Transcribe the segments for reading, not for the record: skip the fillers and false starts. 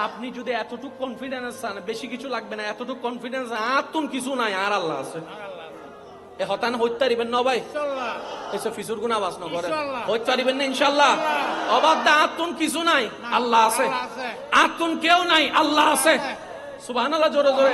আপনি যদি এতটুকু কনফিডেন্স চান, বেশি কিছু লাগবে না, এতটুকু কনফিডেন্স আতুন কিছু নাই, আর আল্লাহ আছে। এ হতান হইতে পারিবেন না ভাই? এসব ফিসুর গুণ আওয়াজ না করে হইতে পারিবেন না ইনশাল্লাহ? অবাধ আতুন কিছু নাই, আল্লাহ আছে। আতুন কেউ নাই, আল্লাহ আছে। সুবহানাল্লাহ জোরে জোরে।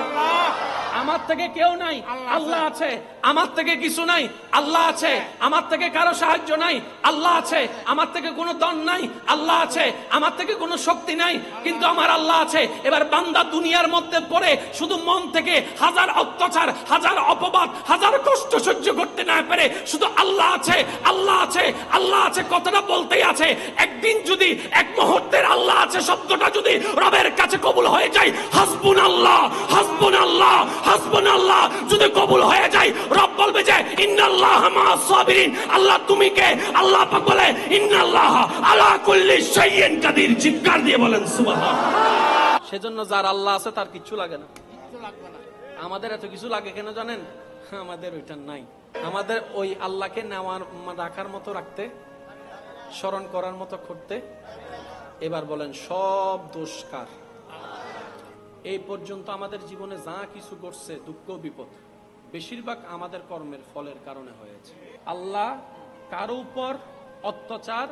আমার থেকে কেউ নাই, আল্লাহ আছে। আমার থেকে কিছু নাই, আল্লাহ আছে। আমার থেকে কারো সাহায্য নাই, আল্লাহ আছে। আমার থেকে কোনো দন নাই, আল্লাহ আছে। আমার থেকে কোনো শক্তি নাই, কিন্তু আমার আল্লাহ আছে। এবার বান্দা দুনিয়ার মধ্যে পড়ে শুধু মন থেকে হাজার অত্যাচার, হাজার অপবাদ, হাজার কষ্ট সহ্য করতে না পারে, শুধু আল্লাহ আছে, আল্লাহ আছে, আল্লাহ আছে কথাটা বলতেই আছে। একদিন যদি এক মুহূর্তের আল্লাহ আছে শব্দটা যদি রবের কাছে কবুল হয়ে যায়, হাসবুনাল্লাহ, হাসবুনাল্লাহ, হাসবুনাল্লাহ যদি কবুল হয়ে যায়, রব বলবে যে ইন্নাল্লাহা মাআস সাবিরিন। আল্লাহ তুমি কে? আল্লাহ পাক বলে ইন্নাল্লাহা আলা কুল্লি শাইইন কাদির। চিৎকার দিয়ে বলেন সুবহানাল্লাহ। সেজন্য যার আল্লাহ আছে তার কিচ্ছু লাগে না, কিচ্ছু লাগবে না। আমাদের এত কিছু লাগে কেন জানেন? আমাদের ওইটা নাই। আমাদের ওই আল্লাহকে নেওয়ার রাখার মতো রাখতে, স্মরণ করার মতো করতে। এবার বলেন সব দোষ কার? এই পর্যন্ত আমাদের জীবনে যা কিছু ঘটছে, দুঃখ বিপদ, বেশিরভাগ আমাদের কর্মের ফলের কারণে হয়েছে। আল্লাহ কারো উপর অত্যাচার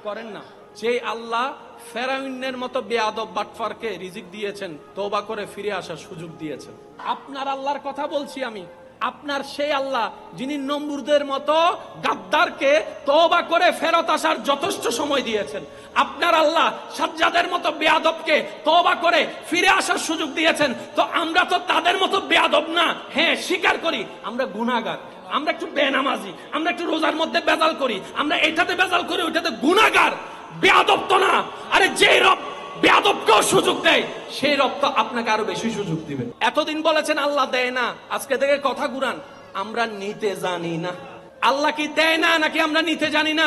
করেন না। যে আল্লাহ ফেরাউনের মতো বেয়াদব বাটফারকে রিজিক দিয়েছেন, তওবা করে ফিরে আসার সুযোগ দিয়েছেন। আপনার আল্লাহর কথা বলছি আমি। আপনার সেই আল্লাহ যিনি নমরুদের মতো গাদ্দারকে তওবা করে ফেরত আসার যথেষ্ট সময় দিয়েছেন। আপনার আল্লাহ সাজ্জাদের মতো বেয়াদবকে তওবা করে ফিরে আসার সুযোগ দিয়েছেন। তো আমরা তো তাদের মতো বেয়াদব না। হ্যাঁ, স্বীকার করি আমরা গুনাহগার, আমরা একটু বেনামাজি, আমরা একটু রোজার মধ্যে বেজাল করি, আমরা এটাতে বেজাল করি, ওইটাতে গুনাহগার, বেয়াদব তো না। আরে যে রব বেয়াদবকেও সুযোগ দেয়, সেই রব তো আপনাকে আরো বেশি সুযোগ দিবে। এতদিন বলেছেন আল্লাহ দেয় না, আজকে থেকে কথা ঘুরান, আমরা নিতে জানি না। আল্লাহ কি দেয় না নাকি আমরা নিতে জানি না?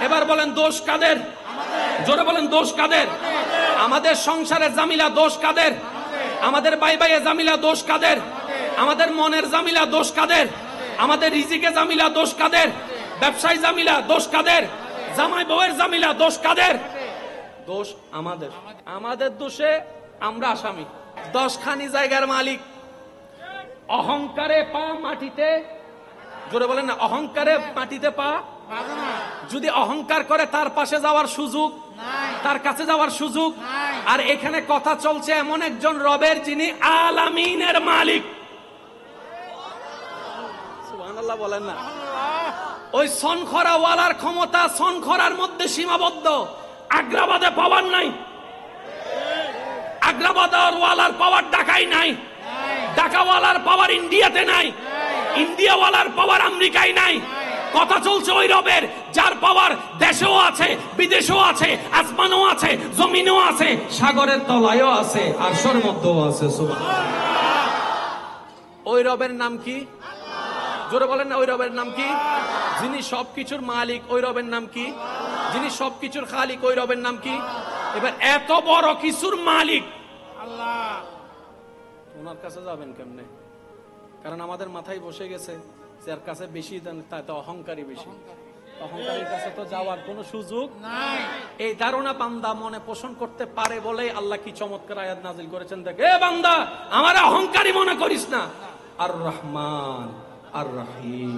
এবার বলেন দোষ কাদের? জোরে বলেন দোষ কাদের? আমাদের সংসারের জামিলা দোষ কাদের? আমাদের ভাই ভাইয়ের জামিলা দোষ কাদের? আমাদের মনের জামিলা দোষ কাদের? আমাদের রিজিকে জামিলা দোষ কাদের? ব্যবসায় জামিলা দোষ কাদের? জামাই বউয়ের জামিলা দোষ কাদের? দোষ আমাদের। আমাদের দোষে আমরা আসামি। 10 খানি জায়গার মালিক। অহংকারে পা মাটিতে, জোরে বলেন না, অহংকারে মাটিতে পা। যদি অহংকার করে তার পাশে যাওয়ার সুযোগ, তার কাছে যাওয়ার সুযোগ। আর এখানে কথা চলছে এমন একজন রবের যিনি আলামিনের মালিক। সুবহানাল্লাহ বলেন না? ওই সনখরা ওয়ালার ক্ষমতা সনখরার মধ্যে সীমাবদ্ধ, আগ্রাবাদে পাওয়ার নাই। আগ্রাবাদের ওয়ালার পাওয়ার ঢাকায় নাই, ঢাকাওয়ালার পাওয়ার ইন্ডিয়াতে নাই, ইন্ডিয়াওয়ালার পাওয়ার আমেরিকায় নাই। কথা চলছে ওই রবের যার পাওয়ার দেশেও আছে, বিদেশেও আছে, আসমানেও আছে, জমিনেও আছে, সাগরের তলায়ও আছে, আরশের মধ্যেও আছে। সুবহানাল্লাহ। ওই রবের নাম কি? জোরে বলেন না, ওই রবের নাম কি? যিনি সবকিছুর মালিক, ওই রবের নাম কি? যিনি সবকিছুর খালিক, ওই রবের নাম কি? এবার এত বড় কিছুর মালিক আল্লাহ, ওনার কাছে যাবেন কেমনে? কারণ আমাদের মাথায় বসে গেছে যার কাছে বেশি তাতে অহংকারী বেশি, অহংকারীর কাছে তো যাওয়ার কোনো সুযোগ নাই। এই ধারণা বান্দা মনে পোষণ করতে পারে বলেই আল্লাহ কি চমৎকার আয়াত নাজিল করেছেন। দেখ, এ বান্দা, আমার অহংকারী মনে করিস না। আর রহমান আর রহিম,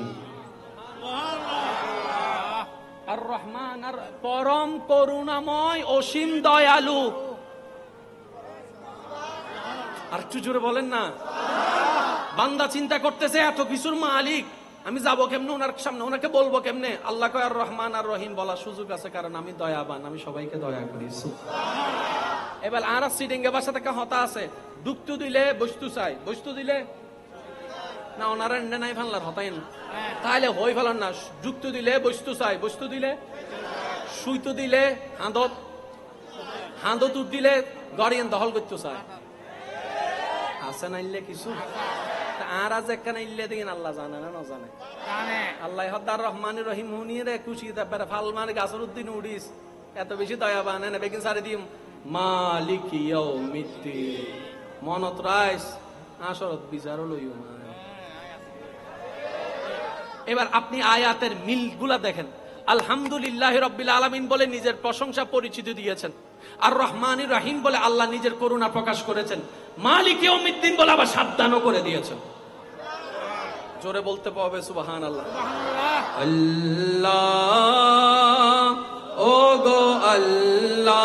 আর রহমান আর পরম করুণাময়, অসীম দয়ালু। আর একটু জোরে বলেন না। বান্দা চিন্তা করতেছে এত কিছুর মালিক, আমি যাবো কেমনে ওনার সামনে, ওনাকে বলবো কেমনে? আল্লাহ কয় আর রহমান আর রহিম বলার সুযোগ আছে, কারণ আমি দয়াবান, আমি সবাইকে দয়া করি। এবার আর সিডিঙ্গে বাসা থেকে হতা আছে, ডুবতু দিলে বস্তু চাই, বস্তু দিলে না, ওনারা নাই ফানলার হতাই না, তাহলে হই ফেলার না। যুক্ত দিলে বস্তু চাই, বস্তু দিলে সুইতো দিলে হাঁদত, হাঁদত দিলে গড়িয়ান দখল করতে চায়। আছে না ইল্লে কিছু? আর আজ একখানা ইল্লে দেখেন আল্লাহ জানে না, না জানে? আল্লাহ হদ্দার রহমান রহিম হুনিয়ে রে খুশি তারপরে ফাল মানে গাছের উদ্দিন উড়িস, এত বেশি দয়াবান না বেগিন সারি দিম মালিক ইয়াউমিদ্দিন, মনত রাইস আসরত বিচারও লইও না। এবার আপনি আয়াতের মিলগুলা দেখেন। আলহামদুলিল্লাহ রাব্বিল আলামিন বলে নিজের প্রশংসা পরিচিতি দিয়েছেন। আর রহমানির রহিম বলে আল্লাহ নিজের করুণা প্রকাশ করেছেন, মালিক ইয়াউমিদ্দিন বলে আবার সাবধানও করে দিয়েছেন। জোরে বলতে পারবে সুবহানাল্লাহ। আল্লাহ ও গো আল্লাহ,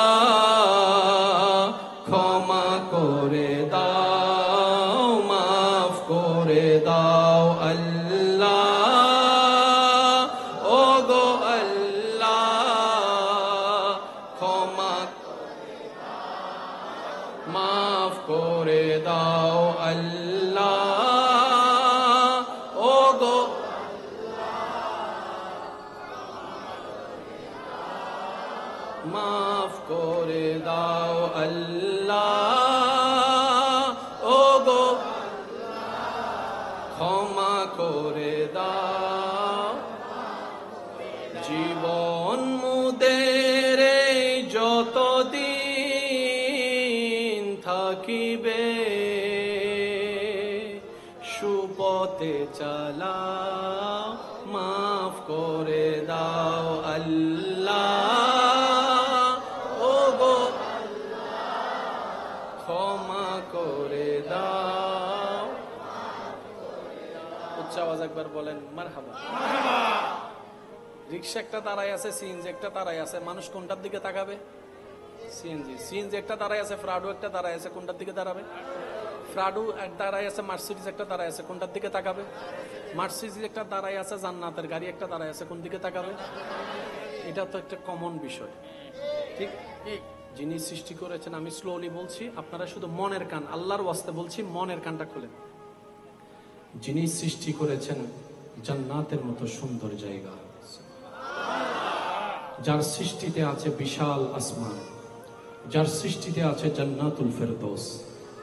ক্ষমা করে দাও, মাফ করে দাও। আল্লাহ ও গো আল্লাহ, ক্ষমা মাফ করে দাও। আল্লাহ ও গো মাফ করে দাও। আল্লাহ ও গো ক্ষমা করে দাও। জীবন মুদের যতদিন থাকিবে, সুপথে চালাও, মাফ করে দাও। আল্লাহ ও গো ক্ষমা করে দাও। উচ্চ আওয়াজ একবার বলেন মারহাবা। রিক্সা একটা দাঁড়ায় আছে, সিএনজি একটা দাঁড়ায় আছে, মানুষ কোনটার দিকে তাকাবে? সিএনজি একটা দাঁড়ায় আছে, ফ্রাডো একটা দাঁড়ায় আছে, কোনটার দিকে দাঁড়াবে? ফ্রাডো এক দাঁড়ায় আছে, মার্সিডিজ একটা দাঁড়ায় আছে, কোনটার দিকে তাকাবে? মার্সিডিজ একটা দাঁড়ায় আছে, জান্নাতের গাড়ি একটা দাঁড়ায় আছে, কোন দিকে তাকাবে? এটা তো একটা কমন বিষয়, ঠিক? যিনি সৃষ্টি করেছেন, আমি স্লোলি বলছি, আপনারা শুধু মনের কান, আল্লাহর ওয়াস্তে বলছি, মনের কানটা খুলেন। যিনি সৃষ্টি করেছেন জান্নাতের মতো সুন্দর জায়গা, যার সৃষ্টিতে আছে বিশাল আসমান, যার সৃষ্টিতে আছে জান্নাতুল ফেরদৌস,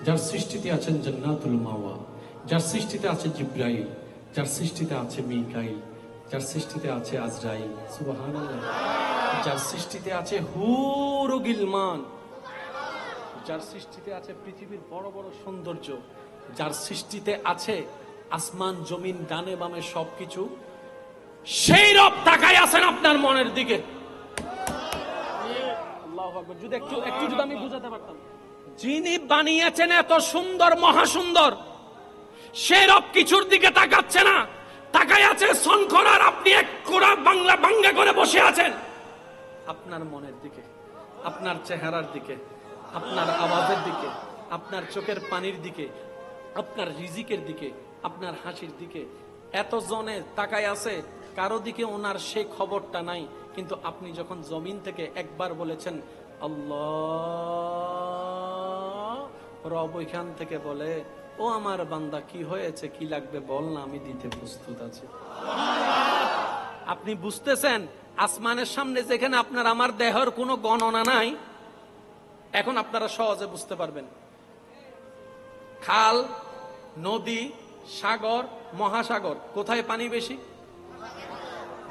যার সৃষ্টিতে আছেন জান্নাতুল মাওয়া, যার সৃষ্টিতে আছে জিব্রাইল, যার সৃষ্টিতে আছে মিকাইল, যার সৃষ্টিতে আছে আজরাইল, সুবহানাল্লাহ, যার সৃষ্টিতে আছে হুর ও গিলমান, যার সৃষ্টিতে আছে পৃথিবীর বড় বড় সৌন্দর্য, যার সৃষ্টিতে আছে আসমান জমিন ডানে বামে সবকিছু, সেই রব তাকায় আছেন আপনার মনের দিকে। আল্লাহু আকবার। যদি একটু যদি আমি বুঝাতে পারতাম, যিনি বানিয়েছেন এত সুন্দর মহাসুন্দর, সেই রব কিছুর দিকে তাকাচ্ছে না, তাকায় আছে সনখরার আপনি এক কোরা বাংলা বাঙ্গা করে বসে আছেন আপনার মনের দিকে, আপনার চেহারার দিকে, আপনার আওয়াজের দিকে, আপনার চোখের পানির দিকে, আপনার রিজিকের দিকে, আপনার হাসির দিকে। এত জনে তাকায় আছে, কারো দিকে ওনার সেই খবরটা নাই, কিন্তু আপনি যখন জমিন থেকে একবার বলেছেন আল্লাহ, রব ওইখান থেকে বলে, ও আমার বান্দা কি হয়েছে, কি লাগবে বল না, আমি দিতে প্রস্তুত আছি। আপনি বুঝতেছেন আসমানের সামনে যেখানে আপনার আমার দেহের কোনো গণনা নাই, এখন আপনারা সহজে বুঝতে পারবেন। খাল, নদী, সাগর, মহাসাগর, কোথায় পানি বেশি?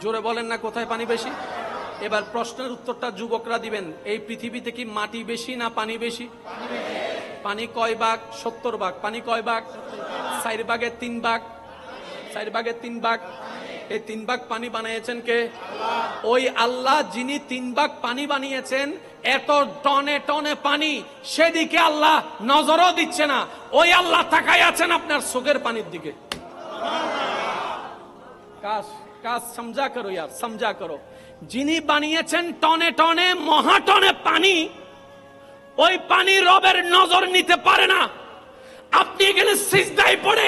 জোরে বলেন না, কোথায় পানি বেশি? এবার প্রশ্নের উত্তরটা যুবকরা দিবেন। এই পৃথিবীতে কি মাটি বেশি না পানি বেশি? পানি কয় ভাগ? 70 ভাগ। পানি কয় ভাগ? 4 ভাগের 3 ভাগ। 4 ভাগের 3 ভাগ। এই 3 ভাগ পানি বানিয়েছেন কে? ওই আল্লাহ, যিনি 3 ভাগ পানি বানিয়েছেন, এত টনে টনে পানি, সেদিকে আল্লাহ নজরও দিচ্ছে না। ওই আল্লাহ তাকায় আছেন আপনার চোখের পানির দিকে। কাজ সমঝা করো ইয়ার, সমঝা করো। যিনি বানিয়েছেন টনে টনে মহাটনে পানি, ওই পানি রবের নজর নিতে পারে না। আপনি এখানে সিজদায় পড়ে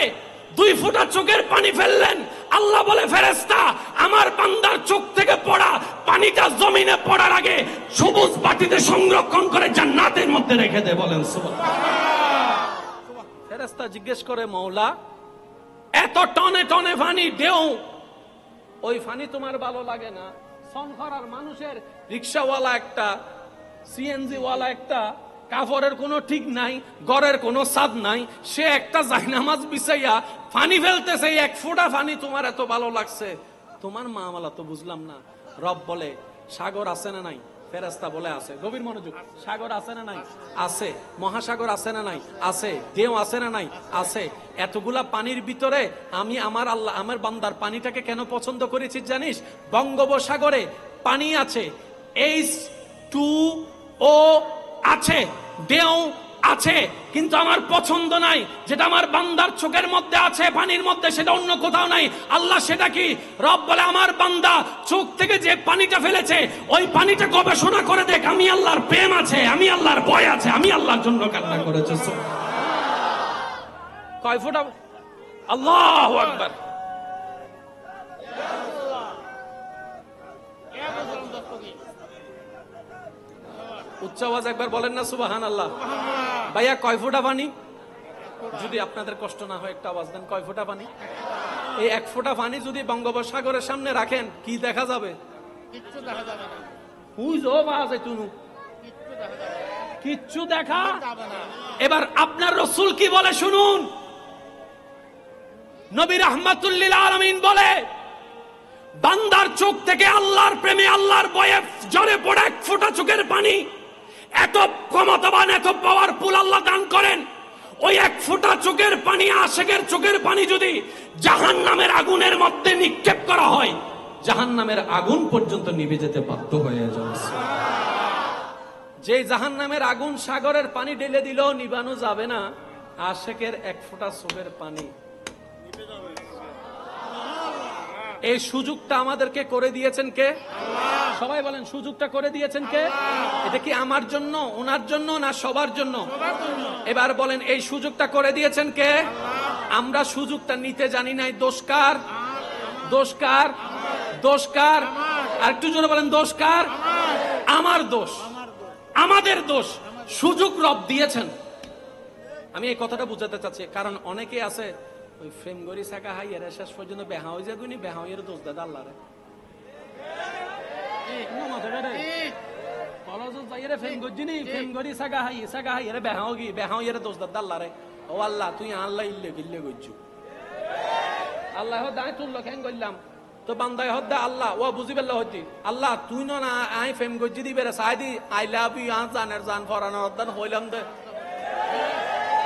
2 ফোঁটা চোখের পানি ফেললেন, আল্লাহ বলে ফেরেশতা, আমার বান্দার চোখ থেকে পড়া পানিটা জমিনে পড়ার আগে সবুজ বাটিতে সংরক্ষণ করে জান্নাতের মধ্যে রেখে দে। বলেন সুবহানাল্লাহ। ফেরেশতা জিজ্ঞেস করে, মওলা, এত টনে টনে পানি ঢেউ, ওই পানি তোমার ভালো লাগে না? সনখরার মানুষের, রিক্সাওয়ালা একটা, সিএনজি ওয়ালা একটা, কাপড়ের কোনো ঠিক নাই, ঘরের কোনো ছাদ নাই, সে একটা জায়নামাজ বিছাইয়া পানি ফেলতেছে, 1 ফোঁটা পানি তোমার এত ভালো লাগছে, তোমার মামলা তো বুঝলাম না। রব বলে, সাগর আছে না নাই? ফেরেশতা বলে আছে। গভীর মনোযোগ। সাগর আছে না নাই? আছে। মহাসাগর আছে না নাই? আছে। ঢেউ আছে না নাই? আছে। এতগুলা পানির ভিতরে আমি আমার আল্লাহ, আমার বান্দার পানিটাকে কেন পছন্দ করেছি জানিস? বঙ্গোপসাগরে পানি আছে H2O, ও আছে, ঢেউ আছে, কিন্তু আমার পছন্দ নাই। যেটা আমার বান্দার চোখের মধ্যে আছে, পানির মধ্যে, সেটা অন্য কোথাও নাই। আল্লাহ সেটা কি? রব বলে আমার বান্দা চোখ থেকে যে পানিটা ফেলেছে, ওই পানিটা গবেষণা করে দেখ, আমি আল্লাহর প্রেম আছে, আমি আল্লাহর ভয় আছে, আমি আল্লাহর জন্য কান্না করেছে। কয় ফুট? আল্লাহু আকবার। উচ্চ আওয়াজ একবার বলেন না সুবহানাল্লাহ। ভাইয়া কয় ফুটা পানি? যদি আপনাদের কষ্ট না হয় একটা আওয়াজ দেন, কয় ফুটা পানি? এই 1 ফোঁটা পানি যদি বঙ্গোপসাগরের সামনে রাখেন, কি দেখা যাবে? কিচ্ছু দেখা যাবে না। হুইজো বাজে তুনু, কিচ্ছু দেখা যাবে না। এবার আপনার রাসূল কি বলে শুনুন। নবী রাহমাতুল লিল আলামিন বলে, বান্দার চোখ থেকে আল্লাহর প্রেমে, আল্লাহর ভয়ে ঝরে পড়ে 1 ফোঁটা চোখের পানি এত ক্ষমতাবান, এত পাওয়ারফুল আল্লাহ দান করেন। ওই 1 ফোঁটা চোখের পানি, আশিকের চোখের পানি যদি জাহান্নামের আগুনের মধ্যে নিক্ষেপ করা হয়, জাহান্নামের আগুন পর্যন্ত নিভে যেতে বাধ্য হয়ে যাবে। যে জাহান্নামের আগুন সাগরের পানি ঢেলে দিলেও নিভানো যাবে না, আশিকের 1 ফোঁটা চোখের পানি। এই সুযোগটা আমাদেরকে করে দিয়েছেন কে? আল্লাহ। সবাই বলেন, সুযোগটা করে দিয়েছেন কে? এটা কি আমার জন্য, ওনার জন্য, না সবার জন্য? এবার বলেন, এই সুযোগটা করে দিয়েছেন কে? আল্লাহ। আমরা সুযোগটা নিতে জানি নাই। দোষ কার? দোষ কার? দোষ কার? আর একটু জোরে বলেন, দোষ কার? আমার দোষ, আমাদের দোষ। সুযোগ রব দিয়েছেন। আমি এই কথাটা বুঝাতে চাচ্ছি, কারণ অনেকে আছে ওই ফ্রেম গড়ি সাকা হাই এর শেষ পর্যন্ত বেহা হয়ে যায়, গুনি বেহা হয়ে দোষ দাদা আল্লাহ রে। কলেজ যাইরে ফ্রেম গড়িনি, ফ্রেম গড়ি সাকা হাই এর বেহা হগি, বেহা হয়ে দোষ দাদা আল্লাহ রে। ও আল্লাহ, তুই আল্লাহ ইল্লে গিল্লে গইছু, আল্লাহ দাই তোর লক্ষণ করলাম তো বান্দায় হদ্দা আল্লাহ ও বুঝি পেল হইতি আল্লাহ তুই না আই ফ্রেম গড়ি দিবে রে সাইদি আই লাভ ইউ আ জানের জান ফরানোর দান হইলাম দে।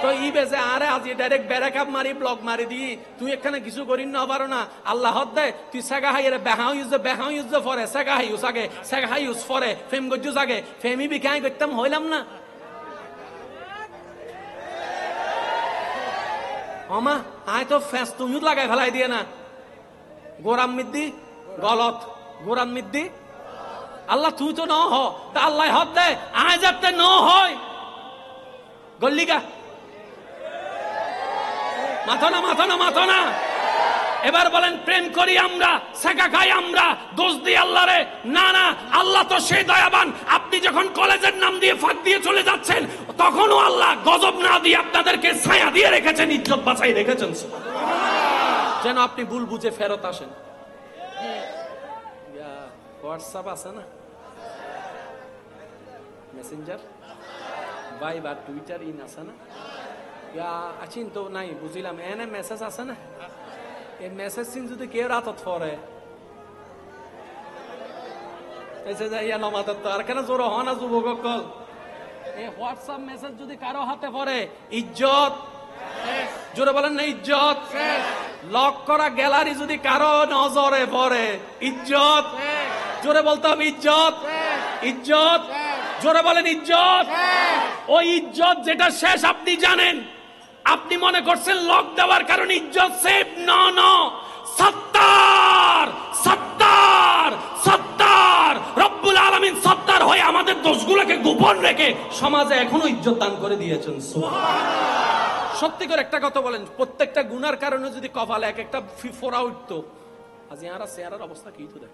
তো ই বেজে আরে আজি ডাইরেক্ট ব্যারাকাপ মারি, ব্লক মারি দি, তুই এখানে কিছু করি না পারো না। আল্লাহ দে তুই সাগা হাই রে বেহাও ইউজ ফরে সাগা হাই ইউজ আগে, সাগা হাই ইউজ ফরে ফেম গজ্জু আগে, ফেমি বিকাই করতাম হইলাম না। আমা আয় তো ফ্যাস তুমিও লাগাই ফেলাই দিয়ে না। গোরাম মিদ্দি গলত, গোরাম মিদ্দি আল্লাহ তুই তো ন হ, তা আল্লাহ হদ দে আয় যাতে ন হয় গল্লিগা মাথা না, মাথা না, মাথা না। এবার বলেন, প্রেম করি আমরা, সাকা খাই আমরা, দোষ দিই আল্লাহ রে? না না, আল্লাহ তো সেই দয়াবান। আপনি যখন কলেজের নাম দিয়ে ফাঁক দিয়ে চলে যাচ্ছেন, তখনও আল্লাহ গজব না দিয়ে আপনাদেরকে ছায়া দিয়ে রেখেছেন, ইজ্জত বাঁচাই রেখেছেন, যেন আপনি ভুল বুঝে ফেরত আসেন। হোয়াটসঅ্যাপ আছে না, মেসেঞ্জার, ভাইবার, টুইটার ইন আছে না? আছিন তো নাই বুঝিলাম, এনে মেসেজ আছে না? এই মেসেজ সিন যদি কেউ রাতত পরে আর কেন জোর হ না যুবক, এই হোয়াটসঅ্যাপ মেসেজ যদি কারো হাতে পড়ে, ইজ্জত জোরে বলেন না, ইজ্জত। লক করা গ্যালারি যদি কারো নজরে পড়ে, ইজ্জত জোরে বলতে হবে, ইজ্জত, ইজ্জত জোরে বলেন, ইজ্জত। ওই ইজ্জত যেটা শেষ আপনি জানেন। আপনি মনে করছেন লক দেওয়ার কারণে ইজ্জত সেভ, না না, সত্তার সত্তার সত্তার রব্বুল আলামিন সত্তার হয়ে আমাদের দোষগুলোকে গোপন রেখে সমাজে এখনো ইজ্জত দান করে দিয়েছেন। সুবহানাল্লাহ। সত্যি করে একটা কথা বলেন, প্রত্যেকটা গুনার কারণে যদি কপালে এক একটা ফোড়া উঠতো, আজ ইয়ারা চেহারার অবস্থা কি তো দেখ।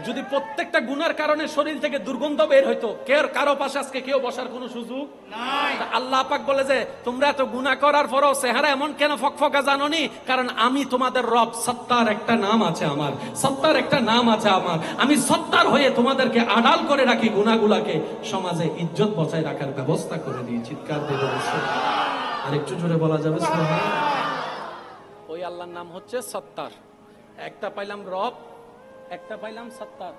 যদি প্রত্যেকটা গুনার কারণে শরীর থেকে দুর্গন্ধ বের হইতো, কারো পাশে আজকে কেউ বসার কোনো সুযোগ নাই। আল্লাহ পাক বলে যে তোমরা এত গুনাহ করার পরও চেহারা এমন কেন ফকফকা জানোনি? কারণ আমি তোমাদের রব, সত্তার একটা নাম আছে আমার, সত্তার একটা নাম আছে আমার। আমি সত্তার হয়ে তোমাদেরকে আড়াল করে রাখি, গুনাহগুলাকে সমাজে ইজ্জত বজায় রাখার ব্যবস্থা করে দিই। চিৎকার দিয়ে বলছে, আর একটু জোরে বলা যাবে সুবহানাল্লাহ। ওই আল্লাহর নাম হচ্ছে সত্তার। একটা পাইলাম রব, একটা পাইলাম সত্তার,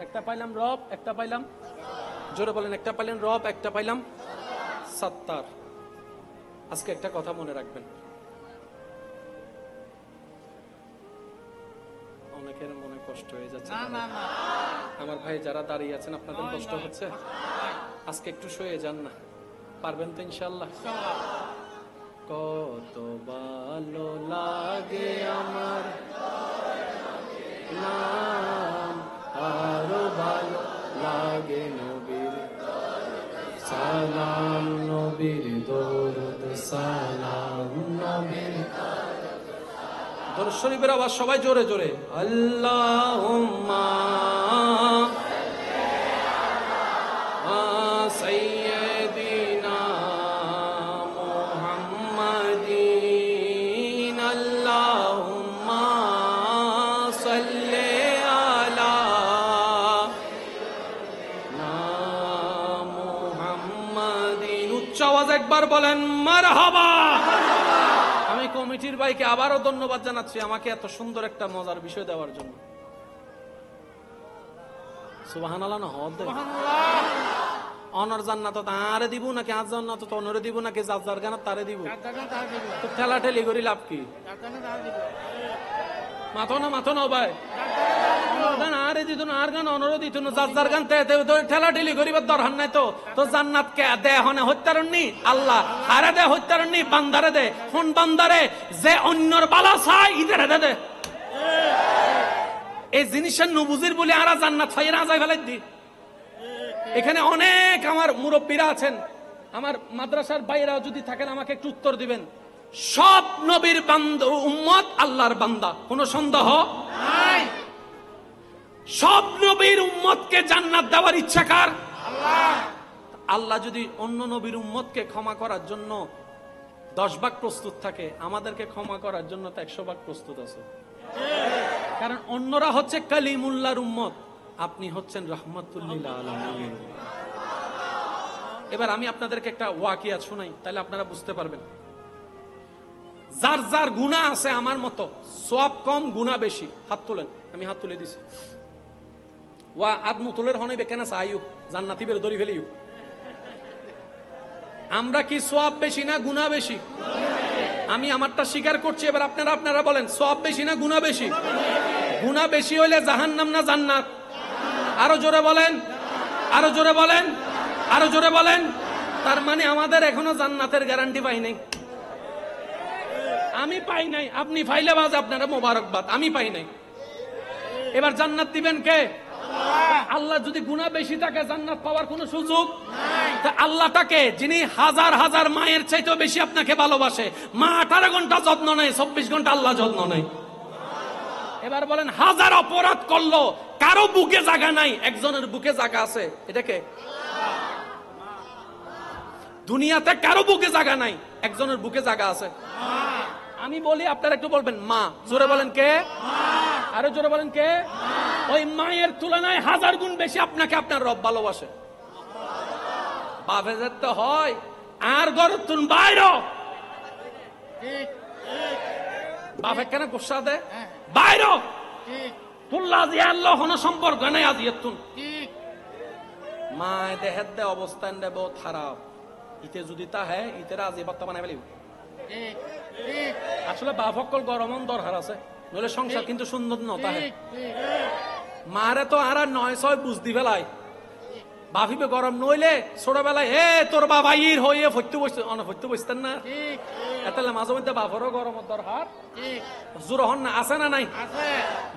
একটা পাইলাম রব, একটা পাইলাম, জোরে বলেন, একটা পাইলেন রব, একটা পাইলাম সত্তার। আজকে একটা কথা মনে রাখবেন, অনেকের মনে কষ্ট হয়ে যাচ্ছে, আমার ভাই যারা দাঁড়িয়ে আছেন আপনাদের কষ্ট হচ্ছে, আজকে একটু শুয়ে যান না, পারবেন তো ইনশাআল্লাহ? কত ভালো লাগে আমার নাম, আরো ভালো লাগে নবীর সালাম, নবীর দরুদ সালাম, নবীর দরুদ শরীফের আওয়াজ সবাই জোরে জোরে। আল্লাহুম্মা সাইয়্যিদিনা মুহাম্মাদিন, আল্লাহুম্মা সাল্লি আলা মুহাম্মাদিন। উচ্চ আওয়াজ একবার বলেন মারহাবা। আমি কমিটির ভাইকে আবারও ধন্যবাদ জানাচ্ছি আমাকে এত সুন্দর একটা মজার বিষয় দেওয়ার জন্য। সুবহানাল্লাহ না হদ অনর জান্নাত তারে দিব নাকি আজ জান্নাত তো অনরে দিব নাকি জাজার গান তারে দিব? তো ঠেলা ঠেলি করি লাভ কি? মাথো না ভাই, আরে দিত না আর গান অনরে দিত না জাজার গান ঠেলা ঠেলি করিবার দরকার নাই। তো তো জান্নাত কে দে হনে হত্যারণনি আল্লাহ, হারে দে হত্যারণনি বান্দারে দে। কোন বান্দারে? যে অন্যর বালা চাই ইদের দে দে। এই জিনিসের নবুজির বলে আরা জান্নাত ফাইরা যাই ফেলাই দি। এখানে অনেক আমার মুরব্বীরা আছেন, আমার মাদ্রাসার বাইরা যদি থাকেন আমাকে একটু উত্তর দিবেন। সব নবীর বান্দা উম্মত আল্লাহর বান্দা, কোনো সন্দেহ নাই। সব নবীর উম্মতকে জান্নাত দেওয়ার ইচ্ছা কার? আল্লাহ। আল্লাহ যদি অন্য নবীর উম্মতকে ক্ষমা করার জন্য 10 ভাগ প্রস্তুত থাকে, আমাদেরকে ক্ষমা করার জন্য তো 100 ভাগ প্রস্তুত আছে। কারণ অন্যরা হচ্ছে কালিমুল্লাহর উম্মত, আপনি হচ্ছেন রাহমাতুল লিল আলামিন। এবার আমি আপনাদেরকে একটা ওয়াকিয়া শোনাই, তাহলে আপনারা বুঝতে পারবেন। যার যার গুনাহ আছে আমার মতো, সওয়াব কম গুনাহ বেশি, হাত তোলেন। আমি হাত তুলে দিছি। ওয়া আদমু তুলের হনাইবে কেন চাইও জান্নাতি বের দড়ি ফেলিও। আমরা কি সওয়াব বেশি না গুনাহ বেশি? আমি আমারটা স্বীকার করছি, এবার আপনারা বলেন সওয়াব বেশি না গুনাহ বেশি? গুনাহ বেশি হইলে জাহান্নাম না জান্নাত? আরো জোরে বলেন, আরো জোরে বলেন, আরো জোরে বলেন। তার মানে আমাদের এখনো জান্নাতের গ্যারান্টি পাই নাই। আমি পাই নাই, আপনি পাইলে বাজ আপনারা মোবারকবাদ, আমি পাই নাই। এবার জান্নাত দিবেন কে? আল্লাহ। যদি গুনাহ বেশি থাকে জান্নাত পাওয়ার কোনো সুযোগ নাই। আল্লাহটাকে যিনি হাজার হাজার মায়ের চাইতেও বেশি আপনাকে ভালোবাসে, মা 18 ঘন্টা যত্ন নেয়, 24 ঘন্টা আল্লাহ যত্ন নেয়। এবার বলেন, হাজার অপরাধ করলো কারো বুকে জায়গা নাই, একজনের বুকে জায়গা আছে, এটাকে? দুনিয়াতে কারো বুকে জায়গা নাই, একজনের বুকে জায়গা আছে। আমি বলি, আপনারা একটু বলবেন মা। জোরে বলেন কে? আরো জোরে বলেন কে? ওই মায়ের তুলনায় 1000 গুণ বেশি আপনাকে আপনার রব ভালোবাসে। বাপে যেতে হয় আর ঘর তুন বাইর, বাপে কেন গুসা দে বাইর তুল্লা দিয়ে আল্লাহ কোনো সম্পর্ক নাই। আজ তুন মায় দেহের দে অবস্থান দে বহুত খারাপ। ইতে যদি তা হ্যাঁ ইতে রাজি বার্তা বানাই ফেলিব। আসলে বাপ সকল গরমন দরকার আছে, নইলে সংসার কিন্তু সুন্দর নতা হে। মারে তো আর 9-6 বুঝদি ফেলাই, বাফিবে গরম নইলে ছোটবেলায় এ তোর বাবা ইর হইয়ে ফইতে বসতে অনফইতে বসতেন না। এতালে মাঝে মধ্যে বাপরও গরমের দরকার জোর হন না, আছে না নাই?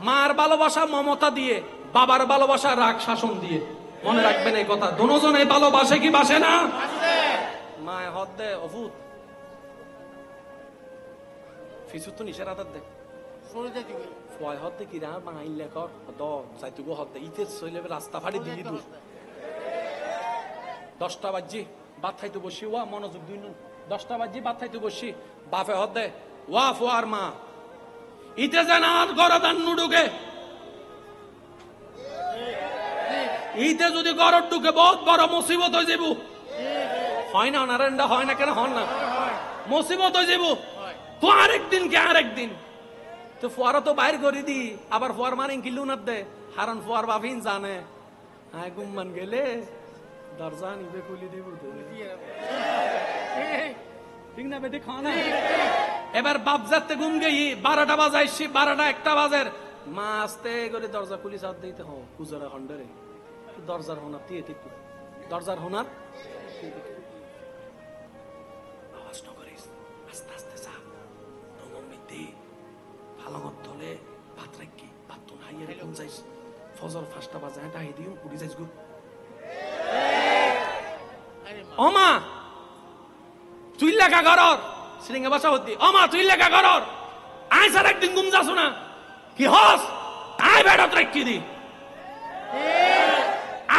মার ভালোবাসা মমতা দিয়ে, বাবার ভালোবাসা রাগ শাসন দিয়ে। মনে রাখবেন এই কথা, দুজনে ভালোবাসে কি বাসে না? মায় হদ দে অভূত ফিসু তো নিচে রাতার দে ফয় হদ দে কিরা বাঙাইল লেখক দ যাইতুগো হদ দে ইতে চলে রাস্তা ফাড়ি দিলি দূর 10টা বাজি ভাত খাইতে বসি। ওয়া মনোযোগ দুই নুন 10টা বাজি ভাত খাইতে বসি, বাপে হদ দে ওয়া ফুয়ার মা ইতে যেন আর গরদান নুডুকে, ইতে যদি গরদ ঢুকে বহুত বড় মুসিবত হয়ে যাব। হয় না নারায়ণটা হয় না কেন? হন না, মুসিবত হয়ে যাব। তো আরেকদিন কে আরেকদিন তো ফুয়ারা তো বাইর করে দি, আবার ফুয়ার মানে কিলু না দে হারান ফুয়ার বাপিন জানে হ্যাঁ গুম্মান গেলে দরজা নিবে খুলি দিব ঠিক না বেটি খাওয়া না। এবার বাপ যাতে ঘুম গেই 12টা বাজাইছি, 12টা 1টা বাজের মা আস্তে করে দরজা খুলি সাথ দিতে হো কুজারা খন্ডরে দরজার হোনার দিয়ে ঠিক দরজার হোনার আওয়াজ না করিস, আস্তে আস্তে যা রুমের মধ্যে ভালো মত হলে ভাত রাখি, ভাত তো নাই এরকম যাইস ফজর 5টা বাজে ডাই দিও উড়ি যাইস গো। ও মা তুই লেখা ঘরর শ্রীঙ্গা বাসা হতি, ও মা তুই লেখা ঘরর আয় স্যার একদিন ঘুম যাস না কি হস আয় বেড়ত রাখি দি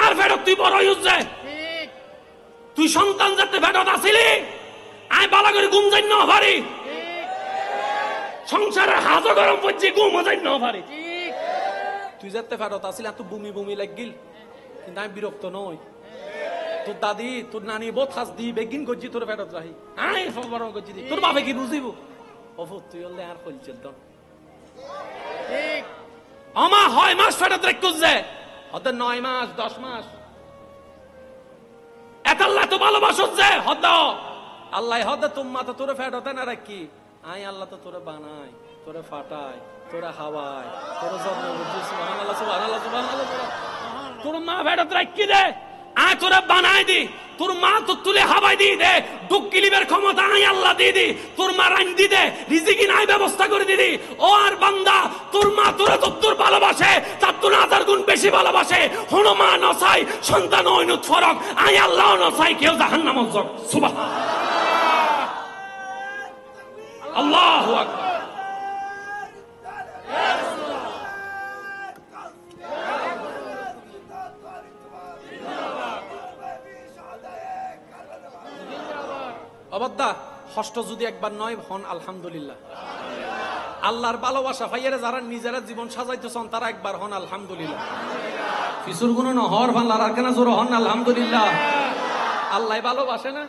আর বেড়ত তুই বড় হইস যায় তুই সন্তান যাতে বেড়ত আসিলি আয় বালা করে ঘুম যাই না পারি সংসারের হাজো গরম পড়ছে ঘুম যাই না পারি তুই যাতে ফেরত আসিল এত বমি বমি লাগিল কিন্তু আমি বিরক্ত নই। তোর দাদি তোর নানি বোধ হাস দি বেগিন গজ্জি তোর ফেরত রাহি আয় বড় গজ্জি দি তোর বাপে কি বুঝিব অফুত তুই হলে আর হলছিল তো আমা হয় মাস ফেরত রেখুস যে হতে 9 মাস 10 মাস এত আল্লাহ তো ভালোবাসো যে হদ আল্লাহ হদে তোমা তো তোরে ফেরত না রাখি আই আল্লাহ তো তোরে বানায় তোরে ফাটায় তোরে হাওয়ায় তোরে যত্ন বুঝি সুবহানাল্লাহ সুবহানাল্লাহ সুবহানাল্লাহ তোর মা ফেরত রাখি দে আয় তোরে বানায় দি তোর মা তো তুলে হাওয়ায় দিয়ে দে ডুক্কি লিবের ক্ষমতা আই আল্লাহ দিয়ে দি তোর মা রান দি দে রিজিকি নাই ব্যবস্থা করে দিদি ও আর বান্দা তোর মা তোরে তোর ভালোবাসে তার তো 1000 গুণ বেশি ভালোবাসে হনো মা নসাই সন্তান হইনুত ফরক আই আল্লাহ নসাই কেউ জাহান্নামে যাক সুবহানাল্লাহ আল্লাহু আকবার। অবদ্দা হষ্ট যদি একবার নয় হন আলহামদুলিল্লাহ। আল্লাহর ভালোবাসা ভাইয়েরা যারা নিজেরা জীবন সাজাইতেছেন তারা একবার হন আলহামদুলিল্লাহ। ফিসুর গুণ ন হর ভান আর কেন জোর হন আলহামদুলিল্লাহ। আল্লাহ ভালোবাসে না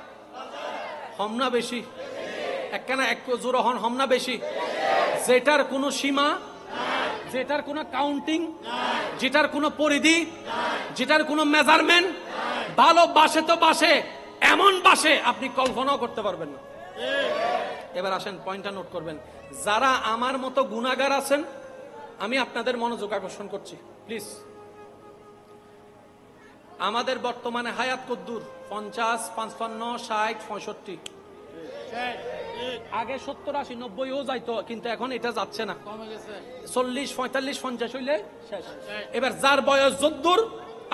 হম না বেশি একখানা এক জোর হন হম না বেশি যেটার কোনো সীমা যেটার কোনো কাউন্টিং যেটার কোনো পরিধি যেটার কোনো মেজারমেন্ট ভালোবাসে তো বাসে এমন বাসে আপনি কল্পনাও করতে পারবেন না। এবার আসেন পয়েন্টটা নোট করবেন, যারা আমার মতো গুনাহগার আছেন আমি আপনাদের মনোযোগ আকর্ষণ করছি প্লিজ। আমাদের বর্তমানে হায়াত কদ্দুর 50, 55, 60, 65 আগে 70, 80, 90ও যাইতো কিন্তু এখন এটা যাচ্ছে না 40, 45, 50 হইলে শেষ। এবার যার বয়স যদ্দুর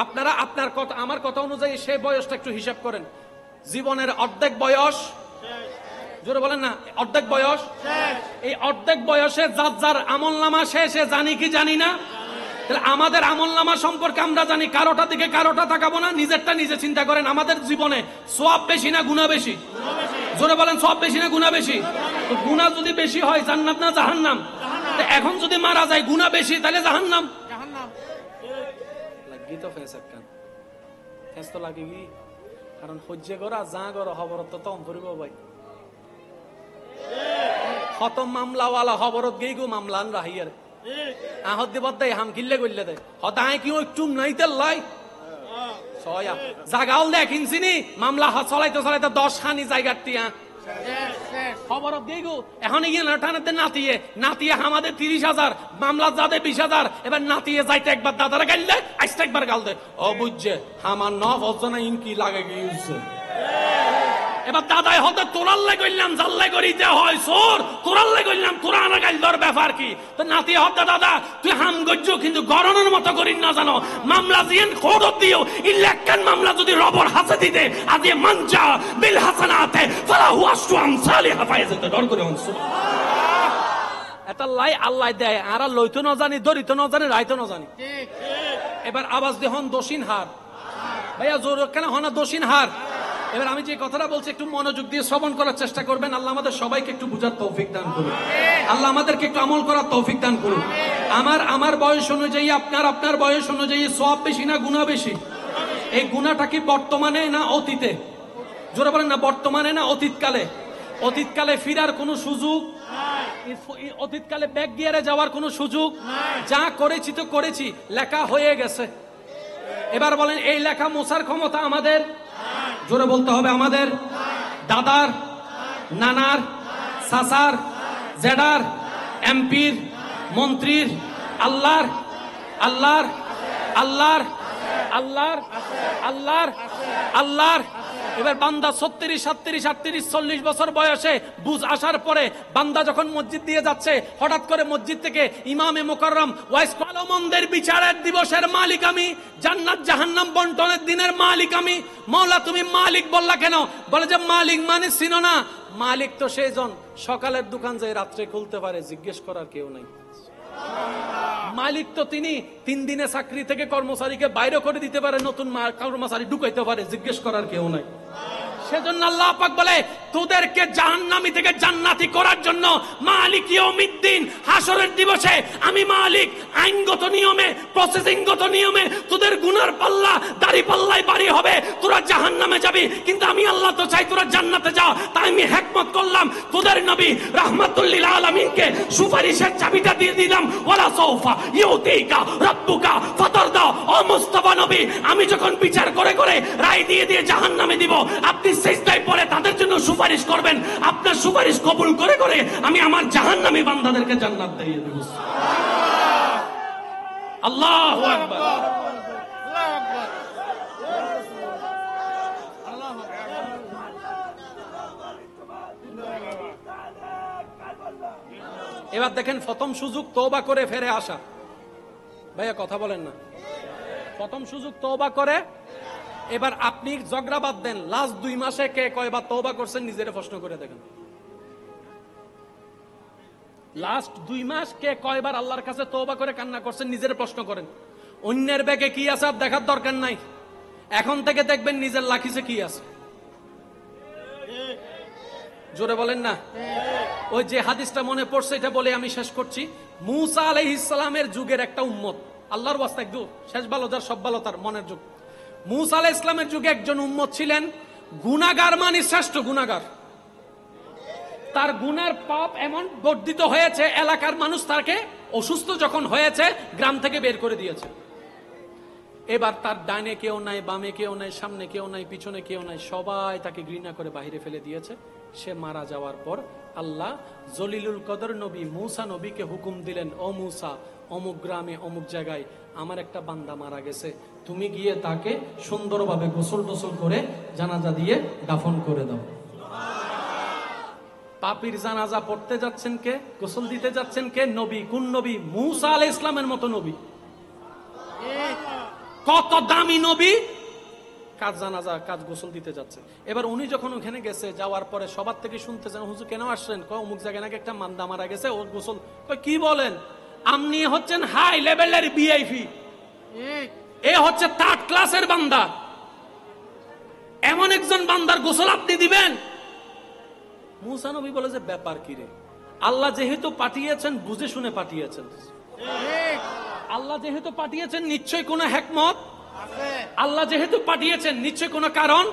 আপনারা আপনার কথা আমার কথা অনুযায়ী সেই বয়সটা একটু হিসাব করেন। জীবনের অর্ধেক বয়স জোরে বলেন না অর্ধেক বয়স এই অর্ধেক বয়সে যার যার আমলনামা শেষে জানি কি জানি না তাহলে আমাদের আমলনামা সম্পর্কে আমরা জানি কারোটা দিকে কারোটা তাকাবো না নিজেরটা নিজে চিন্তা করেন। আমাদের জীবনে সওয়াব বেশি না গুনাহ বেশি জোরে বলেন সওয়াব বেশি না গুনাহ বেশি তো গুনাহ যদি বেশি হয় জান্নাত না জাহান্নাম এখন যদি মারা যায় গুনাহ বেশি তাহলে জাহান্নাম লাগি তো ফেসাকান ফেস তো লাগি কি কারণ হজ্জে করা যা করো খবরত তো অন্তরিব ভাই খতম মামলাওয়ালা খবরত গেই গো মামলান রাহিয়ার আহত দিবত দেয় হাম কিল্লে করলে দেয় হতায় কি ওই চুম নাই তেল লাই ছয়া জাগাও দেখিনছিনি মামলা চলাইতে চলাইতে 10 খানি জায়গার টিয়া খবরত গেই গো এখন গিয়ে নাটানাতে নাতিয়ে নাতিয়ে আমাদের 30,000 মামলা যাদের 20,000 এবার নাতিয়ে যাইতে একবার দাদারা গাল দেয় আজটা একবার গাল দেয় ও বুঝছে আমার ন বজনা ইনকি লাগে গিয়েছে এবার দাদাই হতে তোরাল্লাই করলাম জাল্লাই করি যে হয় সোর তোরাল্লাই করলাম তোরা আনা গাইল তোর ব্যাপার কি তো নাতি হতে দাদা তুই হাম গজ্জ কিন্তু গরনের মতো করিস না জানো মামলা দিয়েন খোরত দিও ইলেকশন মামলা যদি রবর হাসে দিতে আজ মানজা বিল হাসানাতে ফালাহু আশরু আমসালিহা ফায়াজাতে ডর করে হন সুবহানাল্লাহ এটা লাই আল্লাহ দেয় আর লইতো না জানি দরিতো না জানি রাইতো না জানি ঠিক এবার আওয়াজ দেহন দোষিন হার ভাইয়া জোর কেন হনা দোষিন হার। এবার আমি যে কথাটা বলছি একটু মনোযোগ দিয়ে শ্রবণ করার চেষ্টা করবেন। আল্লাহ আমাদের সবাইকে একটু বুঝার তৌফিক দান করুন, আল্লাহ আমাদেরকে একটু আমল করার তৌফিক দান করুন। আমার বয়স অনুযায়ী আপনার বয়স অনুযায়ী সওয়াব বেশি না গুনাহ বেশি? এই গুনাহটা কি বর্তমানে না অতীতে? জোরে বলেন না বর্তমানে না অতীতকালে? অতীতকালে ফিরার কোনো সুযোগ নাই, অতীতকালে ব্যাক গিয়ারে যাওয়ার কোনো সুযোগ নাই। যা করেছি তো করেছি, লেখা হয়ে গেছে। এবার বলেন এই লেখা মোছার ক্ষমতা আমাদের? জোরে বলতে হবে আমাদের? দাদার, নানার, চাচার, জেডার, এমপির, মন্ত্রীর, আল্লাহর আল্লাহর আল্লাহর আল্লাহর আল্লাহর আল্লাহর। এবার বান্দা 36, 37, 38, 40 বছর বয়সে বুঝ আসার পরে বান্দা যখন মসজিদ দিয়ে যাচ্ছে, হঠাৎ করে মসজিদ থেকে ইমামে মুকাররম ওয়াইস কলমনদের বিচারের দিবসের মালিক আমি, জান্নাত জাহান্নাম বন্টনের দিনের মালিক আমি। মাওলা তুমি মালিক বললা কেন? বলে যে মালিক মানে চিনো না? মালিক তো সেইজন সকালের দোকান যায় রাত্রে খুলতে পারে, জিজ্ঞেস করার কেউ নাই। মালিক তো তিনি 3 দিনে চাকরি থেকে কর্মচারীকে বাইরে করে দিতে পারে, নতুন কর্মচারী ঢুকাইতে পারে, জিজ্ঞেস করার কেউ নাই। সেজন্য আল্লাহ পাক বলে তোদেরকে জাহান্নামী থেকে জান্নাতি করার জন্য মালিক ইয়াউমিদ্দিন হাসরের দিবসে আমি মালিক আইনগত নিয়মে, প্রসেসিংগত নিয়মে তোদের গুনার পাল্লা দাড়ি পাল্লায় বাড়ি হবে, তোরা জাহান্নামে যাবি। কিন্তু আমি আল্লাহ তো চাই তোরা জান্নাতে যা, তাই আমি হিকমত করলাম তোদের নবী রাহমাতুল লিল আলামিনকে সুপারিশের চাবিটা দিয়ে দিলাম। ওয়ালা সাউফা ইউতিকা রাব্বুকা ফাতারদা। ও মুস্তাফা নবী, আমি যখন বিচার করে করে রায় দিয়ে দিয়ে জাহান্নামে দিব, আপনি সিজদায় পড়ে তাদের জন্য সুপারিশ করবেন। আপনার সুপারিশ কবুল করে করে আমি আমার জাহান্নামী বান্দাদেরকে জান্নাত দিয়ে দেব। আল্লাহু আকবার। এবার দেখেন প্রথম সুযোগ তওবা করে ফিরে আসা। ভাইয়া কথা বলেন না। প্রথম সুযোগ তওবা করে। এবার আপনি ঝগড়া বাদ দেন, লাস্ট 2 মাসে কে কয়বার তওবা করছেন নিজের প্রশ্ন করে দেখেন। লাস্ট 2 মাস কে কয়বার আল্লাহর কাছে তওবা করে কান্না করছেন নিজের প্রশ্ন করেন। অন্যের ব্যাগে কি আছে আর দেখার দরকার নাই। এখন থেকে দেখবেন নিজের লাখিসে কি আছে। জোরে বলেন না। ওই যে হাদিসটা মনে পড়ছে এটা বলে আমি শেষ করছি। মূসা আলাইহিস সালামের যুগের একটা উম্মত, আল্লাহর ওয়াস্তে একটু শেষ ভালো যার সব ভালো তার মনের যুগ। মূসা আলাইহিস সালামের যুগে একজন উম্মত ছিলেন, গুনাহগার মানে শ্রেষ্ঠ গুনাহগার। তার গুনার পাপ এমন বর্ধিত হয়েছে, এলাকার মানুষ তাকে অসুস্থ যখন হয়েছে গ্রাম থেকে বের করে দিয়েছে। এবার তার ডানে কেউ নাই, বামে কেউ নাই, সামনে কেউ নাই, পিছনে কেউ নাই, সবাই তাকে ঘৃণা করে বাইরে ফেলে দিয়েছে। সে মারা যাওয়ার পর আল্লাহ জলিলুল কদর নবী মূসা নবীকে হুকুম দিলেন, ও মূসা, অমুক গ্রামে অমুক জায়গায় আমার একটা বান্দা মারা গেছে, তুমি গিয়ে তাকে সুন্দরভাবে গোসল টোসল করে জানাজা দিয়ে দাফন করে দাও। পাপীর জানাজা পড়তে যাচ্ছেন কে? গোসল দিতে যাচ্ছেন কে? নবী। কোন নবী? মূসা আলাইহিস সালামের মতো নবী। কত দামি নবী, কাজ জানাজা কাজ গোসল দিতে যাচ্ছে। এবার উনি যখন ওখানে গেছে, যাওয়ার পরে সবার থেকে শুনতেছেন, হুজুর কেন আসছেন? অমুক জায়গায় নাকি একটা মান্দা মারা গেছে, ওর গোসল। কি বলেন? আপনি হচ্ছেন হাই লেভেলের ভিআইপি, এ হচ্ছে 3rd ক্লাসের বান্দা, এমন একজন বান্দার গোসল আপনি দিবেন? মূসা নবী বলে যে ব্যাপার কি রে, আল্লাহ যেহেতু পাঠিয়েছেন বুঝে শুনে পাঠিয়েছেন। আল্লাহ যেহেতু পাঠিয়েছেন নিশ্চয়ই কোনো হিকমত, আল্লাহ যেহেতু পাঠিয়েছেন নিশ্চয়ই কোনো কারণ।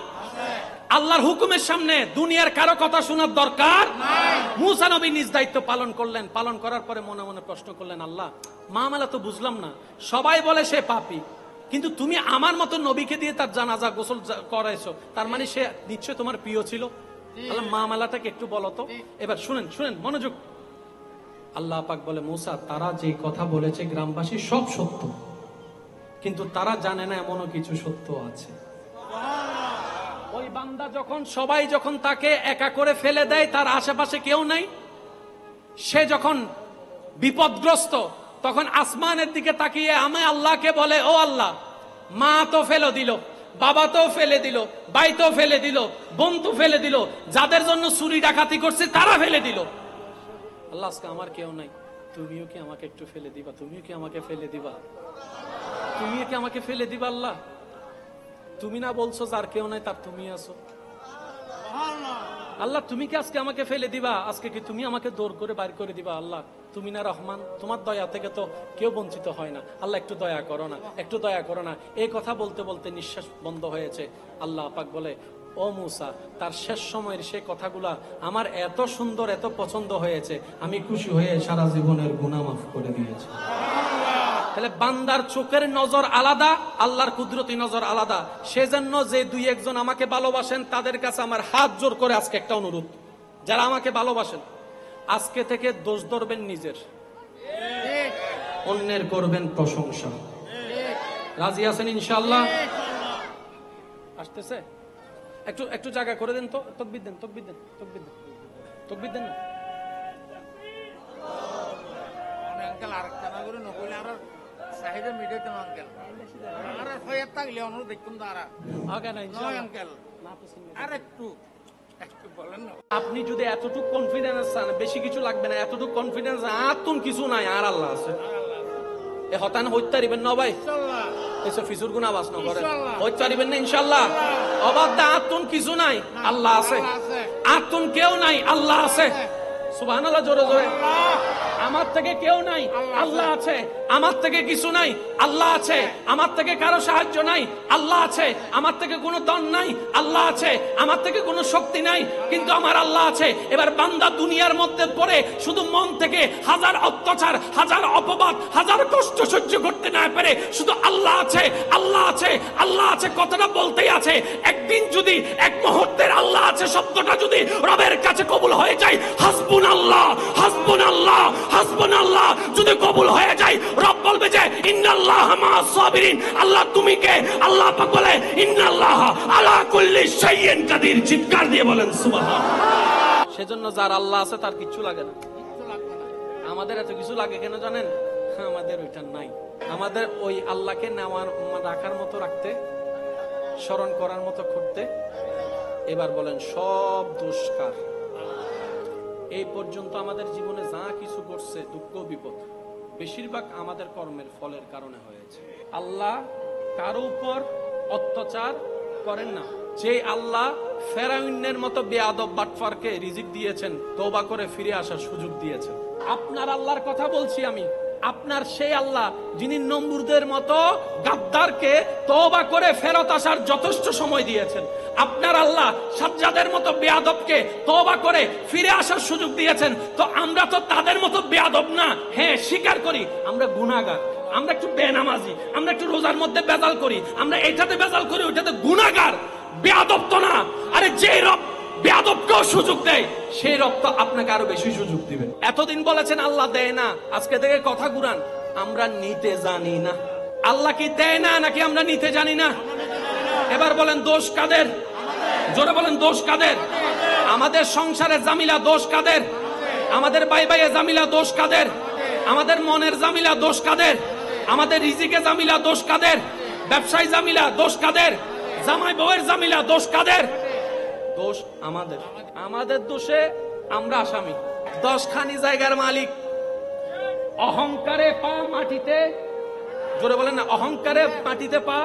আল্লাহর হুকুমের সামনে দুনিয়ার কারো কথা শোনার দরকার নাই। মূসা নবী নিজ দায়িত্ব পালন করলেন। পালন করার পরে মনে মনে প্রশ্ন করলেন, আল্লাহ মামলা তো বুঝলাম না, সবাই বলে সে পাপী, কিন্তু তুমি আমার মতো নবীকে দিয়ে তার জানাজা গোসল করাইছো, তার মানে সে নিশ্চয় তোমার প্রিয় ছিল। আল্লাহ মামলাটাকে একটু বলো তো। এবার শুনেন শুনেন মনোযোগ। আল্লাহ পাক বলে, মূসা তারা যে কথা বলেছে গ্রামবাসী সব সত্য, কিন্তু তারা জানে না এমনও কিছু সত্য আছে। ওই বান্দা যখন সবাই যখন তাকে একা করে ফেলে দেয়, তার আশেপাশে কেউ নাই, সে যখন বিপদগ্রস্ত, তখন আসমানের দিকে তাকিয়ে আমি আল্লাহকে বলে, ও আল্লাহ, মা তো ফেলে দিল, বাবা তো ফেলে দিল, ভাই তো ফেলে দিল, বোন তো ফেলে দিল, যাদের জন্য চুরি ডাকাতি করছে তারা ফেলে দিল। আল্লাহ আজকে আমার কেউ নাই, তুমিও কি আমাকে একটু ফেলে দিবা? তুমিও কি আমাকে ফেলে দিবা? তুমিও কি আমাকে ফেলে দিবা? আল্লাহ তুমি না বলছো যার কেউ নাই তার তুমি আছো। আল্লাহ তুমি কি আজকে আমাকে ফেলে দিবা? আজকে কি তুমি আমাকে দৌড় করে বাইর করে দিবা? আল্লাহ তুমি না রহমান, তোমার দয়া থেকে তো কেউ বঞ্চিত হয় না। আল্লাহ একটু দয়া করো না, একটু দয়া করো না। এই কথা বলতে বলতে নিঃশ্বাস বন্ধ হয়েছে। আল্লাহ পাক বলে, ও মূসা, তার শেষ সময়ের সে কথাগুলা আমার এত সুন্দর, এত পছন্দ হয়েছে, আমি খুশি হয়ে সারা জীবনের গুনাহ মাফ করে দিয়েছি। তাহলে বান্দার চোখের নজর আলাদা, আল্লাহর কুদরতি নজর আলাদা। সেজন্য যে 2-1 আমাকে ভালোবাসেন তাদের কাছে আমার হাত জোর করে আজকে একটা অনুরোধ, যারা আমাকে ভালোবাসেন আজকে থেকে দোষ ধরবেন নিজের, অন্যের করবেন প্রশংসা। রাজি আছেন ইনশাআল্লাহ? আসতেছে, একটু একটু জায়গা করে দেন তো, তাকবীর দেন, তাকবীর দেন, তাকবীর দেন, তাকবীর দেন না। আঙ্কেল আরেকটা না করে নকলে আর চাহিদা মিটাইতে আঙ্কেল আর ফয়াত থাকলে অনুরোধ দেখুন তারা ওকে না ইনশাআল্লাহ আঙ্কেল আর একটু বলেন না। আপনি যদি এতটুকু কনফিডেন্স চান, বেশি কিছু লাগবে না, এতটুকু কনফিডেন্স আতুন কিছু নাই, আর আল্লাহ আছে। এ হতান হইতে পারিবেন না ভাই? ইনশাআল্লাহ এসে ফিসুর গুনাহ বাস না করে ইনশাআল্লাহ হইতে পারিবেন না ইনশাআল্লাহ? অবাধ আতুন কিছু নাই, আল্লাহ আছে। আতুন কেউ নাই, আল্লাহ আছে। সুবহানাল্লাহ, জোরে জোরে। আমার থেকে কেউ নাই, আল্লাহ আছে। আমার থেকে কিছু নাই, আল্লাহ আছে। আমার থেকে কারো সাহায্য নাই, আল্লাহ আছে। আমার থেকে কোনো দন নাই, আল্লাহ আছে। আমার থেকে কোনো শক্তি নাই, কিন্তু আমার আল্লাহ আছে। এবার বান্দা দুনিয়ার মধ্যে পড়ে শুধু মন থেকে হাজার অত্যাচার, হাজার অপবাদ, হাজার কষ্ট সহ্য করতে না পারে, শুধু আল্লাহ আছে, আল্লাহ আছে, আল্লাহ আছে কথাটা বলতেই আছে। একদিন যদি এক মুহূর্তের আল্লাহ আছে শব্দটা যদি রবের কাছে কবুল হয়ে যায়, হাসবুনাল্লাহ, হাসবুনাল্লাহ, হাসবুনাল্লাহ যদি কবুল হয়ে যায়, রব বলবে যে ইন্নাল্লাহা মা'আস সাবিরিন। আল্লাহ তুমি কে? আল্লাহ পাক বলে ইন্নাল্লাহা আলা কুল্লি শাইইন কাদির। চিৎকার দিয়ে বলেন সুবহানাল্লাহ। সেজন্য যার আল্লাহ আছে তার কিচ্ছু লাগে না। আমাদের এত কিছু লাগে কেন জানেন? আমাদের ওইটা নাই। আমাদের ওই আল্লাহকে নেওয়ার রাখার মতো রাখতে, স্মরণ করার মতো করতে। এবার বলেন সব দোষ কার? এই পর্যন্ত আমাদের জীবনে যা কিছু করছে, দুঃখ বিপদ, বেশিরভাগ আমাদের কর্মের ফলের কারণে হয়েছে। আল্লাহ কারো উপর অত্যাচার করেন না। যে আল্লাহ ফেরাউনের মতো বেয়াদব বাটফারকে রিজিক দিয়েছেন, তওবা করে ফিরে আসার সুযোগ দিয়েছেন। আপনার আল্লাহর কথা বলছি আমি। আপনার সেই আল্লাহ যিনি নমরুদের মতো গাদ্দারকে তওবা করে ফেরত আসার যথেষ্ট সময় দিয়েছেন। আপনার আল্লাহ সাজ্জাদের মতো বেয়াদবকে তওবা করে ফিরে আসার সুযোগ দিয়েছেন। তো আমরা তো তাদের মতো বেয়াদব না। হ্যাঁ, স্বীকার করি আমরা গুনাহগার, আমরা একটু বেনামাজি, আমরা একটু রোজার মধ্যে বেজাল করি, আমরা এটাতে বেজাল করি, ওইটাতে গুনাহগার, বেয়াদব তো না। আরে যে রব বেয়াদবকেও সুযোগ দেয়, সেই রব তো আপনাকে আরো বেশি সুযোগ দিবে। এতদিন বলেছেন আল্লাহ দেয় না, আজকে থেকে কথা ঘুরান, আমরা নিতে জানি না। আল্লাহ কি দেয় না নাকি আমরা নিতে জানি না? এবার বলেন দোষ কাদের? জোরে বলেন দোষ কাদের? আমাদের সংসারে জামিলা দোষ কাদের? আমাদের ভাই ভাইয়ে জামিলা দোষ কাদের? আমাদের মনের জামিলা দোষ কাদের? আমাদের রিজিকে জামিলা দোষ কাদের? ব্যবসায় জামিলা দোষ কাদের? জামাই বউয়ের জামিলা দোষ কাদের? দোষ আমাদের। আমাদের দোষে আমরা আসামি। 10 খানি জায়গার মালিক, অহংকারে পা মাটিতে, জোরে বলেন না, অহংকারে মাটিতে পা।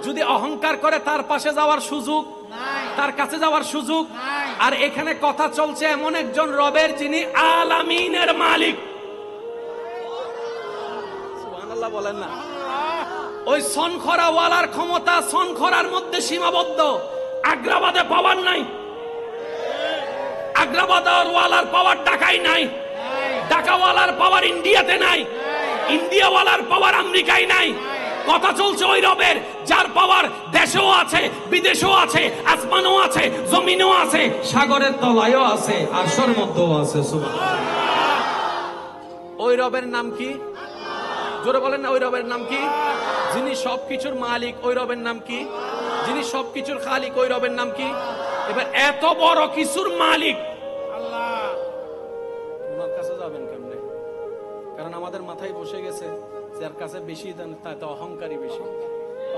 যদি অহংকার করে তার পাশে যাওয়ার সুযোগ, তার কাছে যাওয়ার সুযোগ। আর এখানে কথা চলছে এমন একজন রবের যিনি আলামিনের মালিক। সুবহানাল্লাহ বলেন না? ওই সনখরা ওয়ালার ক্ষমতা সনখরার মধ্যে সীমাবদ্ধ, আগ্রাবাদে পাওয়ার নাই। আগ্রাবাদের ওয়ালার পাওয়ার ঢাকায় নাই, ঢাকাওয়ালার পাওয়ার ইন্ডিয়াতে নাই, ইন্ডিয়াওয়ালার পাওয়ার আমেরিকায় নাই। কথা চলছে ওই রবের যার পাওয়ার দেশেও আছে, বিদেশেও আছে, আসমানেও আছে, জমিনেও আছে, সাগরের তলায়ও আছে, আরশের মধ্যেও আছে। সুবহানাল্লাহ। ওই রবের নাম কি? জোরে বলেন না, ওই রবের নাম কি? যিনি সবকিছুর মালিক, ওই রবের নাম কি? যিনি সবকিছুর খালিক, ওই রবের নাম কি? এবার এত বড় কিছুর মালিক আল্লাহ, ওনার কাছে যাবেন কেমনে? কারণ আমাদের মাথায় বসে গেছে যার কাছে বেশি দেন তাই তো অহংকারী বেশি।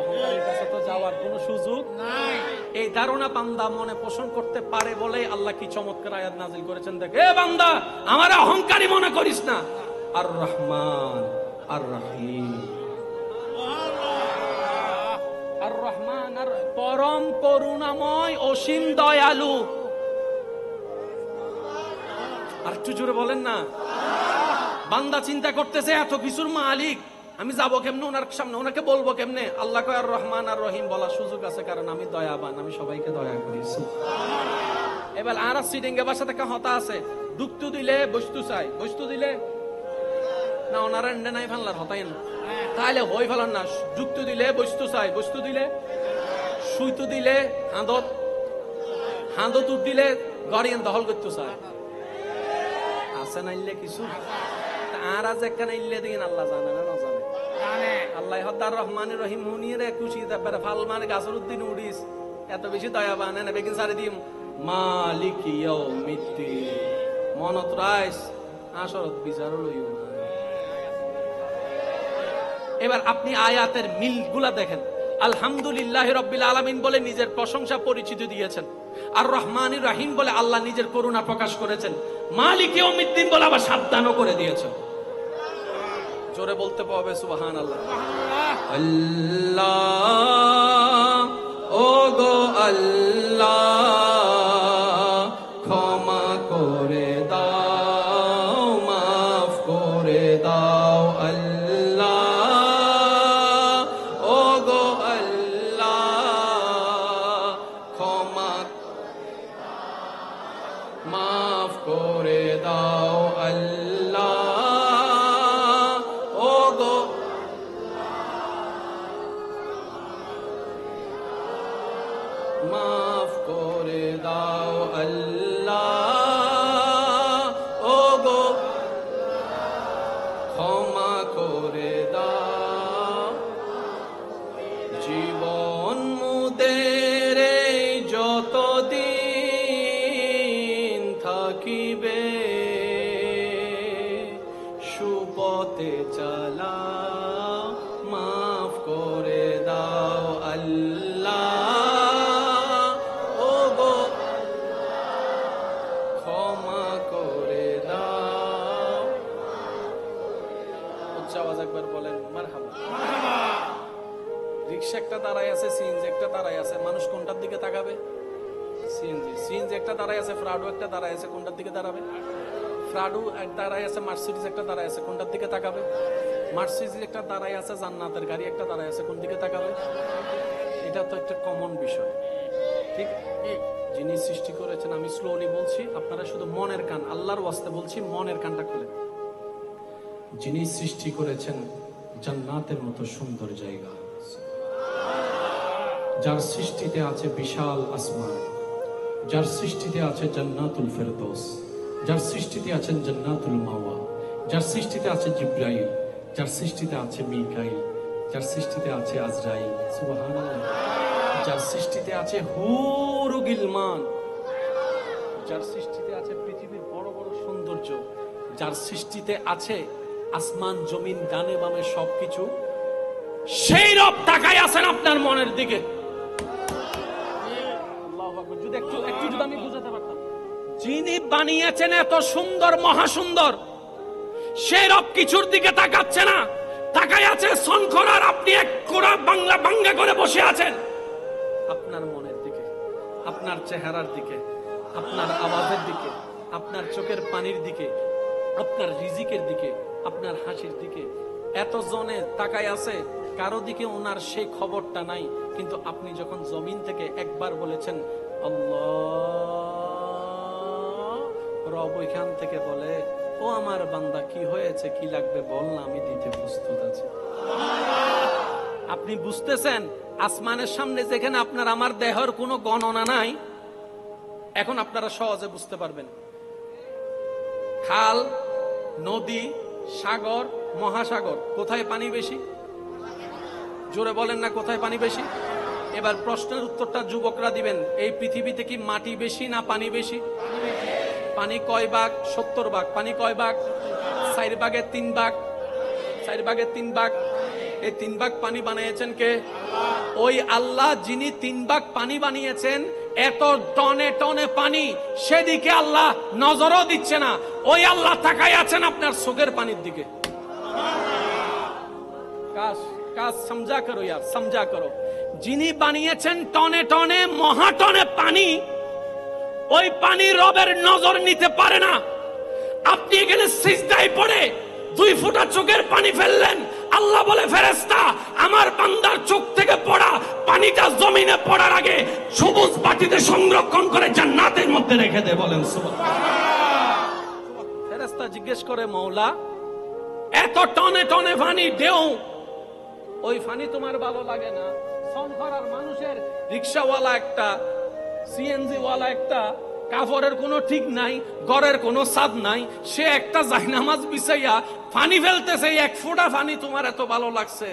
অহংকারীর কাছে তো যাওয়ার কোনো সুযোগ নাই। এই ধারণা বান্দা মনে পোষণ করতে পারে বলেই আল্লাহ কি চমৎকার আয়াত নাজিল করেছেন। দেখ, এ বান্দা, আমার অহংকারী মনে করিস না। আর রহমান আর রহিম, আর রহমান আর পরম করুণাময়, অসীম দয়ালু। আর একটু জোরে বলেন না। বান্দা চিন্তা করতেছে এত কিছুর মালিক, আমি যাবো কেমনে ওনার সামনে, ওনাকে বলবো কেমনে? আল্লাহ কয় আর রহমান আর রহিম বলার সুযোগ আছে, কারণ আমি দয়াবান, আমি সবাইকে দয়া করি। এবার আর সিডিঙ্গে বাসা থেকে হতা আছে, দুঃখতু দিলে বস্তু চাই, বস্তু দিলে না ওনারা এন্ডে নাই ফেললার হতাই না, তাহলে হই ফেলার না। যুক্ত দিলে বস্তু চাই, বস্তু দিলে সুইতু দিলে হাঁদত, হাঁদত দিলে গড়িয়ান দখল করতে চায়। আছে নাইলে কিছু আর আজ একখানে ইল্লে দিন আল্লাহ জানে না না জানে জানে আল্লাহ হদ্দার রহমানের রহিম হুনিয়ে রে খুশি তারপরে ফালমান গাসরুদ্দিন উড়িস এত বেশি দয়াবান না বেগিন সারি দিম মালিক ইয়াউমিদ্দিন মনত রাইস আসরত বিচার লইও না। এবার আপনি আয়াতের মিলগুলা দেখেন। আলহামদুলিল্লাহ রাব্বিল আলামিন বলে নিজের প্রশংসা পরিচিতি দিয়েছেন, আর রহমানির রহিম বলে আল্লাহ নিজের করুণা প্রকাশ করেছেন, মালিক ইয়াউমিদ্দিন বলে আবার সাবধানও করে দিয়েছেন। জোরে বলতে পারবে সুবহানাল্লাহ। আল্লাহ ও গো আল্লাহ ক্ষমা করে দাও, মাফ করে দাও। আল্লাহ ও গো আল্লাহ ক্ষমা মাফ করে দাও। আল্লাহ ও গো মাফ করে দাও। আল্লাহ ও গো ক্ষমা করে দাও। জীবন মুদের যতদিন থাকিবে সুপথে চালাও, মাফ করে দাও। আল্লাহ ও গো ক্ষমা করে দাও। উচ্চ আওয়াজ একবার বলেন মারহাবা। রিক্সা একটা দাঁড়ায় আছে, সিএনজি একটা দাঁড়ায় আছে, মানুষ কোনটার দিকে তাকাবে? সিএনজি একটা দাঁড়ায় আছে, ফ্রাডো একটা দাঁড়ায় আছে, কোনটার দিকে দাঁড়াবে? ফ্রাডো এক দাঁড়ায় আছে, মার্সিডিজ একটা দাঁড়ায় আছে, কোনটার দিকে তাকাবে? মার্সিডিজ একটা দাঁড়ায় আছে, জান্নাতের গাড়ি একটা দাঁড়ায় আছে, কোন দিকে তাকাবে? এটা তো একটা কমন বিষয়, ঠিক? যিনি সৃষ্টি করেছেন, আমি স্লোলি বলছি, আপনারা শুধু মনের কান, আল্লাহর ওয়াস্তে বলছি, মনের কানটা খুলে। যিনি সৃষ্টি করেছেন জান্নাতের মতো সুন্দর জায়গা, যার সৃষ্টিতে আছে বিশাল আসমান, যার সৃষ্টিতে আছে জান্নাতুল ফেরদৌস, যার সৃষ্টিতে আছেন জান্নাতুল মাওয়া, যার সৃষ্টিতে আছে জিব্রাইল, যার সৃষ্টিতে আছে মিকাইল, যার সৃষ্টিতে আছে আজরাইল, সুবহানাল্লাহ, যার সৃষ্টিতে আছে হুর ও গিলমান, যার সৃষ্টিতে আছে পৃথিবীর বড় বড় সৌন্দর্য, যার সৃষ্টিতে আছে আসমান জমিন ডানে বামে সবকিছু, সেই রব তাকায় আছেন আপনার মনের দিকে। যদি একটু যদি আমি বুঝাতে পারতাম, যিনি বানিয়েছেন এত সুন্দর মহাসুন্দর, সেই রব কিছুর দিকে তাকাচ্ছে না, তাকায় আছে শঙ্করার আপনি এক কোরা বাংলা বাঙ্গা করে বসে আছেন আপনার মনের দিকে, আপনার চেহারার দিকে, আপনার আওয়াজের দিকে, আপনার চোখের পানির দিকে, আপনার রিজিকের দিকে, আপনার হাসির দিকে। এত জনে তাকায় আছে, কারো দিকে ওনার সেই খবরটা নাই, কিন্তু আপনি যখন জমিন থেকে একবার বলেছেন আল্লাহ, রব ওইখান থেকে বলে, ও আমার বান্দা কি হয়েছে, কি লাগবে বল না, আমি দিতে প্রস্তুত আছি। আপনি বুঝতেছেন আসমানের সামনে যেখানে আপনার আমার দেহের কোনো গণনা নাই, এখন আপনারা সহজে বুঝতে পারবেন। খাল, নদী, সাগর, মহাসাগর, কোথায় পানি বেশি? জোরে বলেন না, কোথায় পানি বেশি? এবার প্রশ্নের উত্তরটা যুবকরা দিবেন। এই পৃথিবীতে কি মাটি বেশি না পানি বেশি? পানি কয় ভাগ? 70 ভাগ। পানি কয় ভাগ? 4 ভাগের 3 ভাগ। 4 ভাগের 3 ভাগ। এই 3 ভাগ পানি বানিয়েছেন কে? ওই আল্লাহ, যিনি 3 ভাগ পানি বানিয়েছেন, এত টনে টনে পানি, সেদিকে আল্লাহ নজরও দিচ্ছে না। ওই আল্লাহ তাকায় আছেন আপনার চোখের পানির দিকে। কাজ সমঝা করো ইয়ার, সমঝা করো। যিনি বানিয়েছেন টনে টনে মহাটনে পানি, ওই পানি রবের নজর নিতে পারে না। আপনি এখানে সিজদায় পড়ে 2 ফোঁটা চোখের পানি ফেললেন, আল্লাহ বলে ফেরেশতা, আমার বান্দার চোখ থেকে পড়া পানিটা জমিনে পড়ার আগে সবুজ বাটিতে সংরক্ষণ করে জান্নাতের মধ্যে রেখে দে। বলেন সুবহানাল্লাহ। ফেরেশতা জিজ্ঞেস করে, মওলা, এত টনে টনে পানি ঢেউ, ওই পানি তোমার ভালো লাগে না? শঙ্করার মানুষের রিক্সাওয়ালা একটা, সিএনজি ওয়ালা একটা, কাপড়ের কোনো ঠিক নাই, ঘরের কোনো স্বাদ নাই, সে একটা জায়নামাজ বিছাইয়া পানি ফেলতেছে, এক ফোঁটা পানি তোমার এত ভালো লাগছে,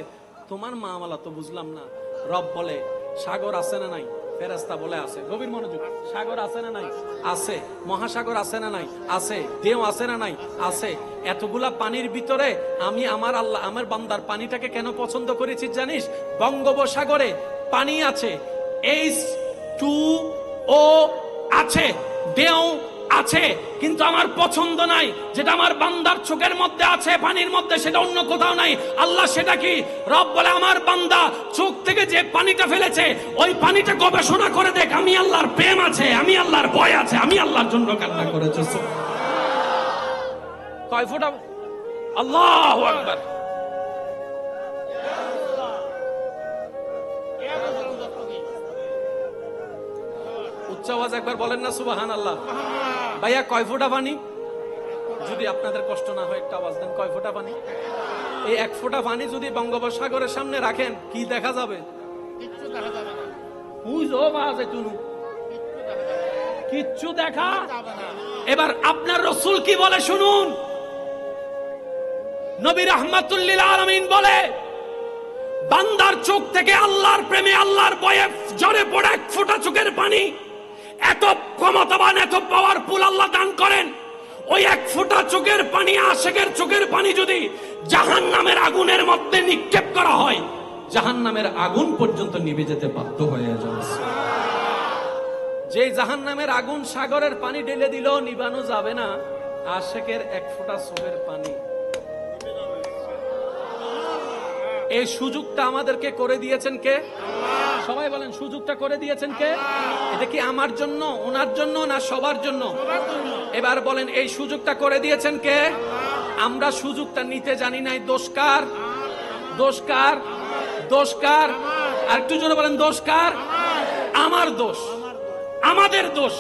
তোমার মামলা তো বুঝলাম না। রব বলে সাগর আছে না নাই? ফেরেশতা বলে আছে। গভীর মনোযোগ। সাগর আছে না নাই? আছে। মহাসাগর আছে না নাই? আছে। ঢেউ আছে না নাই? আছে। এতগুলা পানির ভিতরে আমি আমার আল্লাহ আমার বান্দার পানিটাকে কেন পছন্দ করেছি জানিস? বঙ্গোপসাগরে পানি আছে, H2O আছে, ঢেউ আছে, কিন্তু আমার পছন্দ নাই যেটা আমার বান্দার চোখের মধ্যে আছে, পানির মধ্যে, সেটা অন্য কোথাও নাই। আল্লাহ সেটা কি? রব বলে আমার বান্দা চোখ থেকে যে পানিটা ফেলেছে ওই পানিটা গবেষণা করে দেখ, আমি আল্লাহর প্রেম আছে, আমি আল্লাহর ভয় আছে, আমি আল্লাহর জন্য কান্না করেছে। কয় ফোঁটা? আল্লাহু আকবার। উচ্চ আওয়াজ একবার বলেন না সুবহানাল্লাহ। ভাইয়া কয় ফোঁটা পানি? যদি আপনাদের কষ্ট না হয় একটা আওয়াজ দেন, কয় ফোঁটা পানি? এই এক ফোঁটা পানি যদি বঙ্গোপসাগরের সামনে রাখেন কি দেখা যাবে? কিচ্ছু দেখা যাবে না। কিচ্ছু দেখা যাবে না। এবার আপনার রাসূল কি বলে শুনুন। নবী রাহমাতুল লিল আলামিন বলে বান্দার চোখ থেকে আল্লাহর প্রেমে, আল্লাহর ভয়ে ঝরে পড়ে এক ফোঁটা চোখের পানি এত ক্ষমতাবান, এত পাওয়ারফুল আল্লাহ দান করেন। ওই এক ফোঁটা চোখের পানি, আশিকের চোখের পানি যদি জাহান্নামের আগুনের মধ্যে নিক্ষেপ করা হয়, জাহান্নামের আগুন পর্যন্ত নিভে যেতে বাধ্য হয়ে যায়। যে জাহান্নামের আগুন সাগরের পানি ঢেলে দিলেও নিভানো যাবে না, আশিকের এক ফোঁটা চোখের পানি। এই সুযোগটা আমাদেরকে করে দিয়েছেন কে? সবাই বলেন, সুযোগটা করে দিয়েছেন কে? এটা কি আমার জন্য, ওনার জন্য, না সবার জন্য? এবার বলেন, এই সুযোগটা করে দিয়েছেন কে? আমরা সুযোগটা নিতে জানি নাই। দোষ কার? দোষ কার? দোষ কার? আর একটু জোরে বলেন, দোষ কার? আমার দোষ, আমাদের দোষ।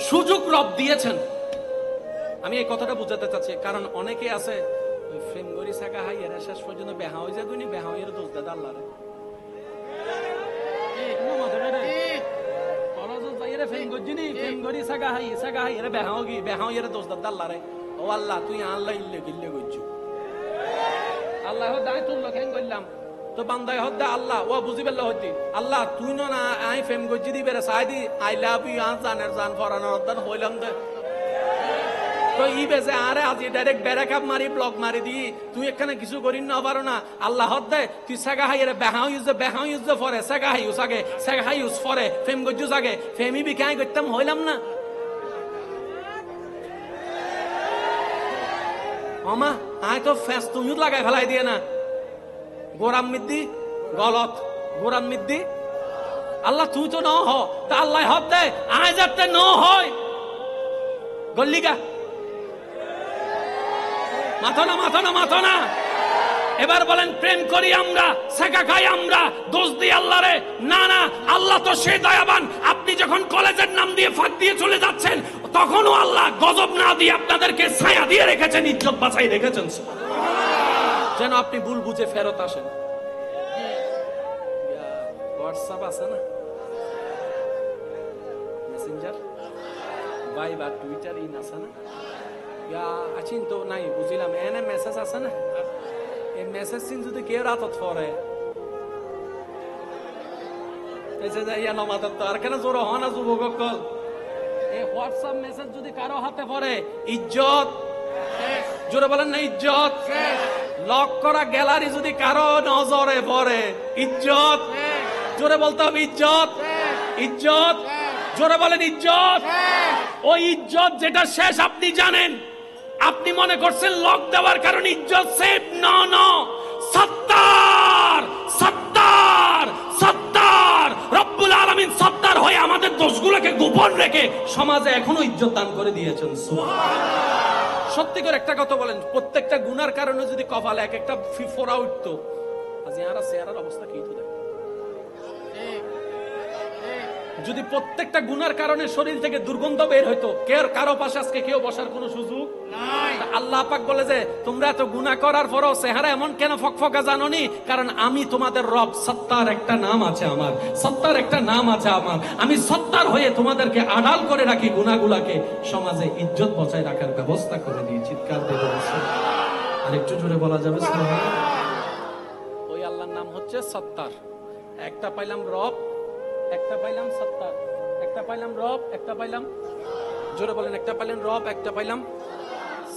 সুযোগ রব দিয়েছেন। আমি এই কথাটা বুঝাতে চাচ্ছি, কারণ অনেকে আছে ফ্রেম গরি সাকা হাই এর শেষ পর্যন্ত বেহা হয়ে যায়, দুনি বেহা হয়ে দোষ দেয় আল্লাহরে। ও আল্লাহ, তুই আল্লাহ ইল্লে গিল্লে করছো, আল্লাহ দায় তুললো কেন করলাম তো বান্দায় হদ্দা আল্লাহ ও বুঝি পেল্লা হইতি আল্লাহ তুই না আই ফেম গজ্জি দিবে রে সাই দি আই লাভ ইউ আন জানের জান ফরানোর অদ্দান হইলাম দে তো ই বেজে আরে আজি ডাইরেক্ট ব্যারাকাপ মারি ব্লক মারি দি তুই এখানে কিছু করি না পারো না আল্লাহ হদ্দে তুই সাগা হাই রে বেহাও ইউজ দে ফরে সাগা হাই ইউজ আগে সাগা হাই ইউজ ফরে ফেম গজ্জু আগে ফেমি বি কাই করতাম হইলাম না মামা আয় তো ফেস তুমিও লাগাই ফেলাই দিয়ে না গোরাম মিদ্দি গলত গোরাম মিদ্দি আল্লাহ তুই তো ন হ তা আল্লাহ হদ দে আয় যাতে ন হয় গল্লিগা মাথো না এবার বলেন প্রেম করি আমরা শেখা খাই আমরা দোষ দিই আল্লাহ রে না না আল্লাহ তো সে দয়াবান আপনি যখন কলেজের নাম দিয়ে ফাঁক দিয়ে চলে যাচ্ছেন তখনও আল্লাহ গজব না দিয়ে আপনাদেরকে ছায়া দিয়ে রেখেছেন ইজ্জত বাঁচাই রেখেছেন যেন আপনি ভুল বুঝে ফেরত আসেন হোয়াটসঅ্যাপ আছে না মেসেঞ্জার ভাইবার টুইটার ইন আছে না আছিন তো নাই বুঝিলাম এনে মেসেজ আছে না এই মেসেজ সিন যদি কেউ রাতত পরে আর কেন জোর হ না যুবক এই হোয়াটসঅ্যাপ মেসেজ যদি কারো হাতে পড়ে ইজ্জত জোরে বলেন না ইজ্জত লক করা গ্যালারি যদি কারো নজরে পড়ে ইজ্জত জোরে বলতে হবে ইজ্জত ইজ্জত জোরে বলেন ইজ্জত ওই ইজ্জত যেটা শেষ আপনি জানেন আপনি মনে করছেন লক দেওয়ার কারণে ইজ্জত সেভ না না সত্তার সত্তার সত্তার রব্বুল আলামিন সত্তার হয়ে আমাদের দোষগুলোকে গোপন রেখে সমাজে এখনো ইজ্জত দান করে দিয়েছেন সুবহানাল্লাহ সত্যি করে একটা কথা বলেন প্রত্যেকটা গুনার কারণে যদি কপালে এক একটা ফোড়া উঠতো আজ ইয়ারা চেহারার অবস্থা কি তো দেখ যদি প্রত্যেকটা গুনার কারণে শরীর থেকে দুর্গন্ধ বের হইতো, কারো পাশে আজকে কেউ বসার কোনো সুযোগ নাই। আল্লাহ পাক বলে যে তোমরা এত গুনাহ করার পরও চেহারা এমন কেন ফকফকা জানোনি? কারণ আমি তোমাদের রব, সত্তার একটা নাম আছে আমার, সত্তার একটা নাম আছে আমার। আমি সত্তার হয়ে তোমাদেরকে আড়াল করে রাখি, গুনাহগুলাকে সমাজে ইজ্জত বজায় রাখার ব্যবস্থা করে দিই। চিৎকার দিয়ে বলছে, আর একটু জোরে বলা যাবে সুবহানাল্লাহ। ওই আল্লাহর নাম হচ্ছে সত্তার। একটা পাইলাম রব, একটা পাইলাম সত্তার, একটা পাইলাম রব, একটা পাইলাম, জোরে বলেন, একটা পাইলেন রব, একটা পাইলাম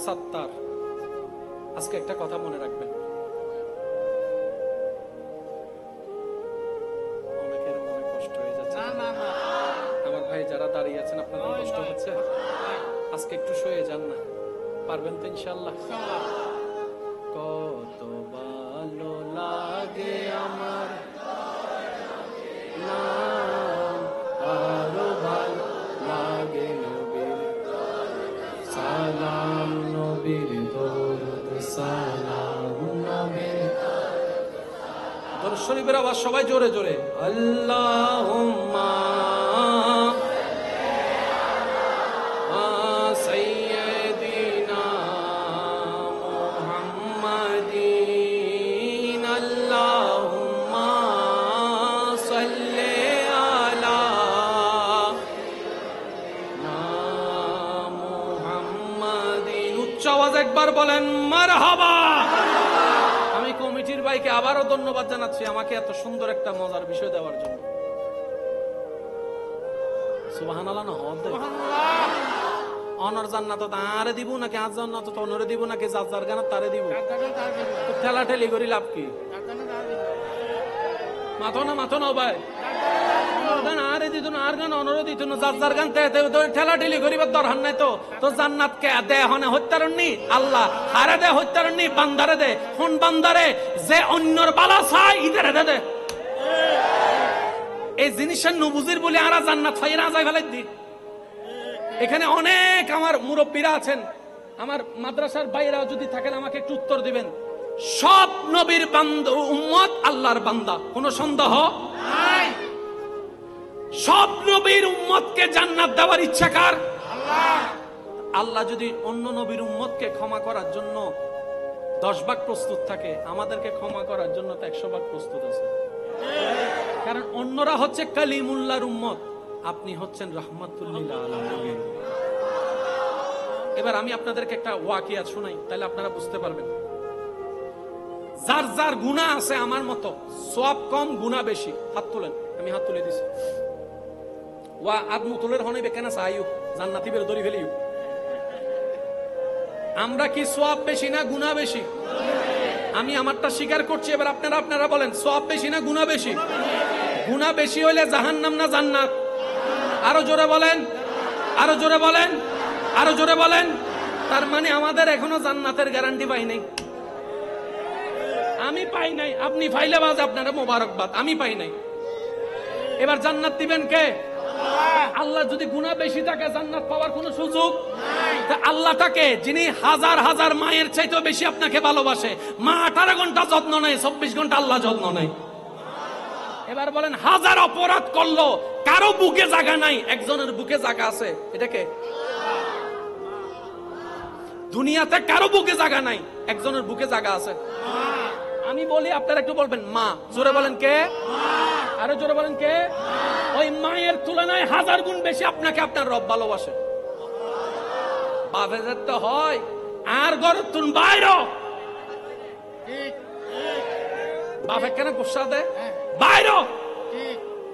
সত্তার। আজকে একটা কথা মনে রাখবেন, অনেকের মনে কষ্ট হয়ে যাচ্ছে। আমার ভাই যারা দাঁড়িয়ে আছেন, আপনাদের কষ্ট হচ্ছে, আজকে একটু শুয়ে যান না, পারবেন তো ইনশাআল্লাহ? কত ভালো লাগে আমার নাম, আরো ভালো লাগে নবীর সালাম, নবীর দরুদ সালাম, নবীর দরুদ শরীফের আওয়াজ সবাই জোরে জোরে, আল্লাহুম্মা সাইয়্যিদিনা মুহাম্মাদিন, আল্লাহুম্মা সাল্লি আলা মুহাম্মাদিন। উচ্চ আওয়াজ একবার বলেন মারহাবা। আমি কমিটির ভাইকে আবারও ধন্যবাদ জানাচ্ছি আমাকে এত সুন্দর একটা মজার বিষয় দেওয়ার জন্য। সুবহানাল্লাহ না হদ অনর জান্নাত তারে দিব নাকি আজ জান্নাত তো অনরে দিব নাকি যার গানা তারে দিব? ঠেলা ঠেলি করি লাভ কি? মাথো না ভাই, গান আরে দিত না, আর গান অনরে দিত না, যার গান ঠেলা ঠেলি করিবার দরকার নাই। তো জান্নাত কে দে হনে হত্যারণনি আল্লাহ, হারে দে হত্যারণনি বান্দারে দে। কোন বান্দারে? যে অন্যর বালা চাই ইদারে দে। এই জিনিসের নবুজির বলে আরা জান্নাত ফাই না যায় ফেলাই দি। এখানে অনেক আমার মুরব্বীরা আছেন, আমার মাদ্রাসার বাইরা যদি থাকেন আমাকে একটু উত্তর দিবেন। সব নবীর বান্দা উম্মত আল্লাহর বান্দা, কোনো সন্দেহ নাই। সব নবীর উম্মতকে জান্নাত দেওয়ার ইচ্ছা কার? আল্লাহ। আল্লাহ যদি অন্য নবীর উম্মতকে ক্ষমা করার জন্য 10 ভাগ প্রস্তুত থাকে, আমাদেরকে ক্ষমা করার জন্য তো 100 ভাগ প্রস্তুত আছে। কারণ অন্যরা হচ্ছে কালিমুল্লাহর উম্মত, আপনি হচ্ছেন রাহমাতুল লিল আলামিন। এবার আমি আপনাদেরকে একটা ওয়াকিয়া শোনাই, তাহলে আপনারা বুঝতে পারবেন। যার যার গুনাহ আছে আমার মতো, সওয়াব কম গুনাহ বেশি, হাত তুলেন। আমি হাত তুলে দিছি। ওয়া আদমু তুলের হনে বেকেনা চাইও জান্নাতি বের দড়ি ফেলিও। আমরা কি সওয়াব বেশি না গুনাহ বেশি? আমি আমারটা স্বীকার করছি, এবার আপনারা বলেন সওয়াব বেশি না গুনাহ বেশি? গুনাহ বেশি হইলে জাহান্নাম না জান্নাত? আরো জোরে বলেন, আরো জোরে বলেন, আরো জোরে বলেন। তার মানে আমাদের এখনো জান্নাতের গ্যারান্টি পাই নাই। আমি পাই নাই, আপনি পাইলে বাজ আপনারা মোবারকবাদ, আমি পাই নাই। এবার জান্নাত দিবেন কে? আল্লাহ। যদি গুনাহ বেশি থাকে জান্নাত পাওয়ার কোনো সুযোগ নাই। আল্লাহ তাকে, যিনি হাজার হাজার মায়ের চাইতেও বেশি আপনাকে ভালোবাসে, মা 18 ঘন্টা যত্ন নেয়, 24 ঘন্টা আল্লাহ যত্ন নেয়। এবার বলেন, হাজার অপরাধ করলো কারো বুকে জায়গা নাই, একজনের বুকে জায়গা আছে, এটাকে দুনিয়াতে কারো বুকে জায়গা নাই, একজনের বুকে জায়গা আছে। আমি বলি, আপনারা একটু বলবেন মা। জোরে বলেন কে? আরো জোরে বলেন কে? ওই মায়ের তুলনায় 1000 গুণ বেশি আপনাকে আপনার রব ভালোবাসে। বাপে যেতে হয় আর ঘর তুন বাইরে, বাপে কেন গুসা দে বাইরে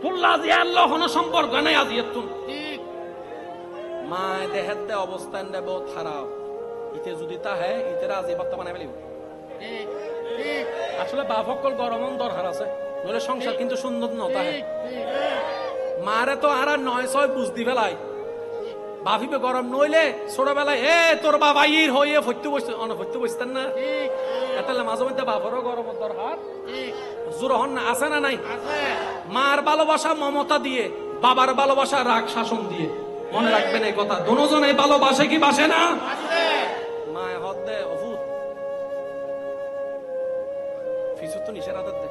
তুল্লা দিয়ে আল্লাহ কোনো সম্পর্ক নাই। আজ তুন মায় দেহের দে অবস্থান দে বহুত খারাপ। ইতে যদি তা হ্যাঁ ইতে আজ এই বার্তা বানাই ফেলিব। আসলে বাপ সকল গরম দরকার আছে, নইলে সংসার কিন্তু সুন্দর নতা হ্যাঁ। মারে তো আর 9-6 বুঝদি ফেলাই, বাপিবে গরম নইলে ছোটবেলায় তোর বাবা ইর হয়ে ফইতে বসতেন না। এতালে মাঝে মধ্যে বাপরও গরম দরকার, জোর হন না, আছে না নাই? মার ভালোবাসা মমতা দিয়ে, বাবার ভালোবাসা রাগ শাসন দিয়ে। মনে রাখবেন এই কথা, দুজনে ভালোবাসে কি বাসে না? মায় হদ দে অভূত ফিসু তো নিচের আদত দে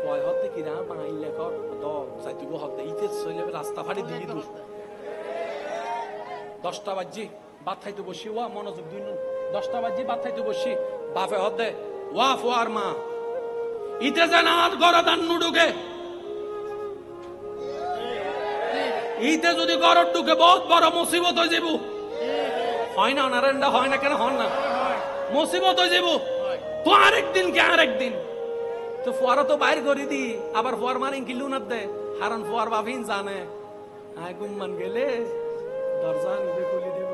ফয় হতে কিরা বাঙাইলে কর দ যাইতুব হতে ইতে চলে রাস্তা ফাড়ি দিলি দূর 10টা বাজি ভাত খাইতে বসি ওয়া মনোযোগ দিন 10টা বাজি ভাত খাইতে বসি বাপে হতে ওয়া ফোয়ার মা ইতে জানাত গরদান নুডুকে ইতে যদি গরদ ঢুকে বহুত বড় মুসিবত হয়ে যাব হয় না নারায়ণটা হয় না কেন হন না মুসিবত হয়ে যাব তো আরেকদিন কে আরেকদিন তো ফোয়ারা তো বাইর করে দি আবার ফোয়ার মারিং কিলু না দে হারান ফোয়ার বাবিন জানে আয় গুম্মান গেলে দরজা নিবে খুলি দিব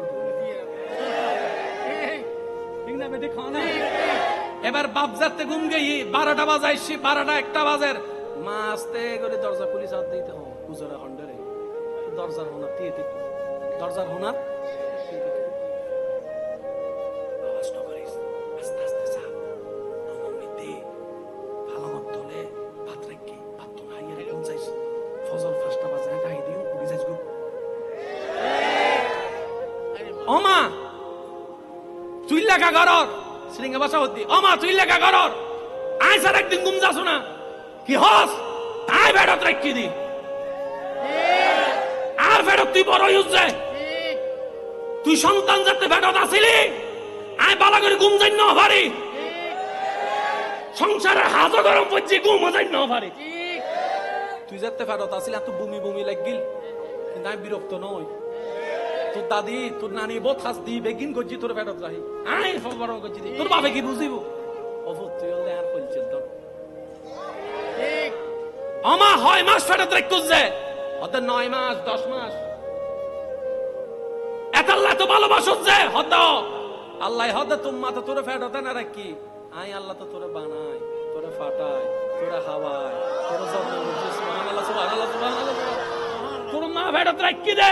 ঠিক না বেটি খানা এবার বাপ যাতে ঘুম গেই 12টা বাজাইছি 12টা 1টা বাজের মা আস্তে করে দরজা পুলিশ হাত দিতে হবে গুজরা হন্ডারে দরজার হোনা দিয়ে দিত দরজার হোনা আওয়াজ না করিস আস্তে আস্তে যা নমমি দে ভালো মত তোলে ভাত রাখি ভাত তো নাই রে কোন যাইস ফজর 5টা বাজে গাই দিও উড়ি যাইস গো ওমা তুই লেখা করর শ্রীঙ্গা ভাষা হতি ওমা তুই লেখা করর আই স্যার একদিন ঘুম যাস না কি হস তাই বেড়ত রাখি দি আর ফেরত তুই বড় হইছে তুই সন্তান যাতে ফেরত আসিলি আয় বালা করে ঘুম যাই না পারি সংসারের হাজো গরম পড়ছে ঘুম যাই না পারি তুই যাতে ফেরত আসিলি এত বমি বমি লাগিল কিন্তু আমি বিরক্ত নই তোর দাদি তোর নানি বহুত হাস দি বেগিন গজি তোর ফেরত রাহি আয় বড় গজি দি তোর বাপে কি বুঝিব অবুত তুই হলে আর কইছিল তো আমা হয় মাস ফেরত রাখছে হতে 9 মাস 10 মাস এত আল্লাহ তো ভালোবাসো যে হত আল্লাহ হতে তোমা তো তোরে ফেরত না রাখি আই আল্লাহ তো তোরে বানায় তোরে ফাটায় তোরে হাওয়ায় তোরে যত্ন করছে সুবহানাল্লাহ সুবহানাল্লাহ সুবহানাল্লাহ তোর মা ফেরত রাখি দে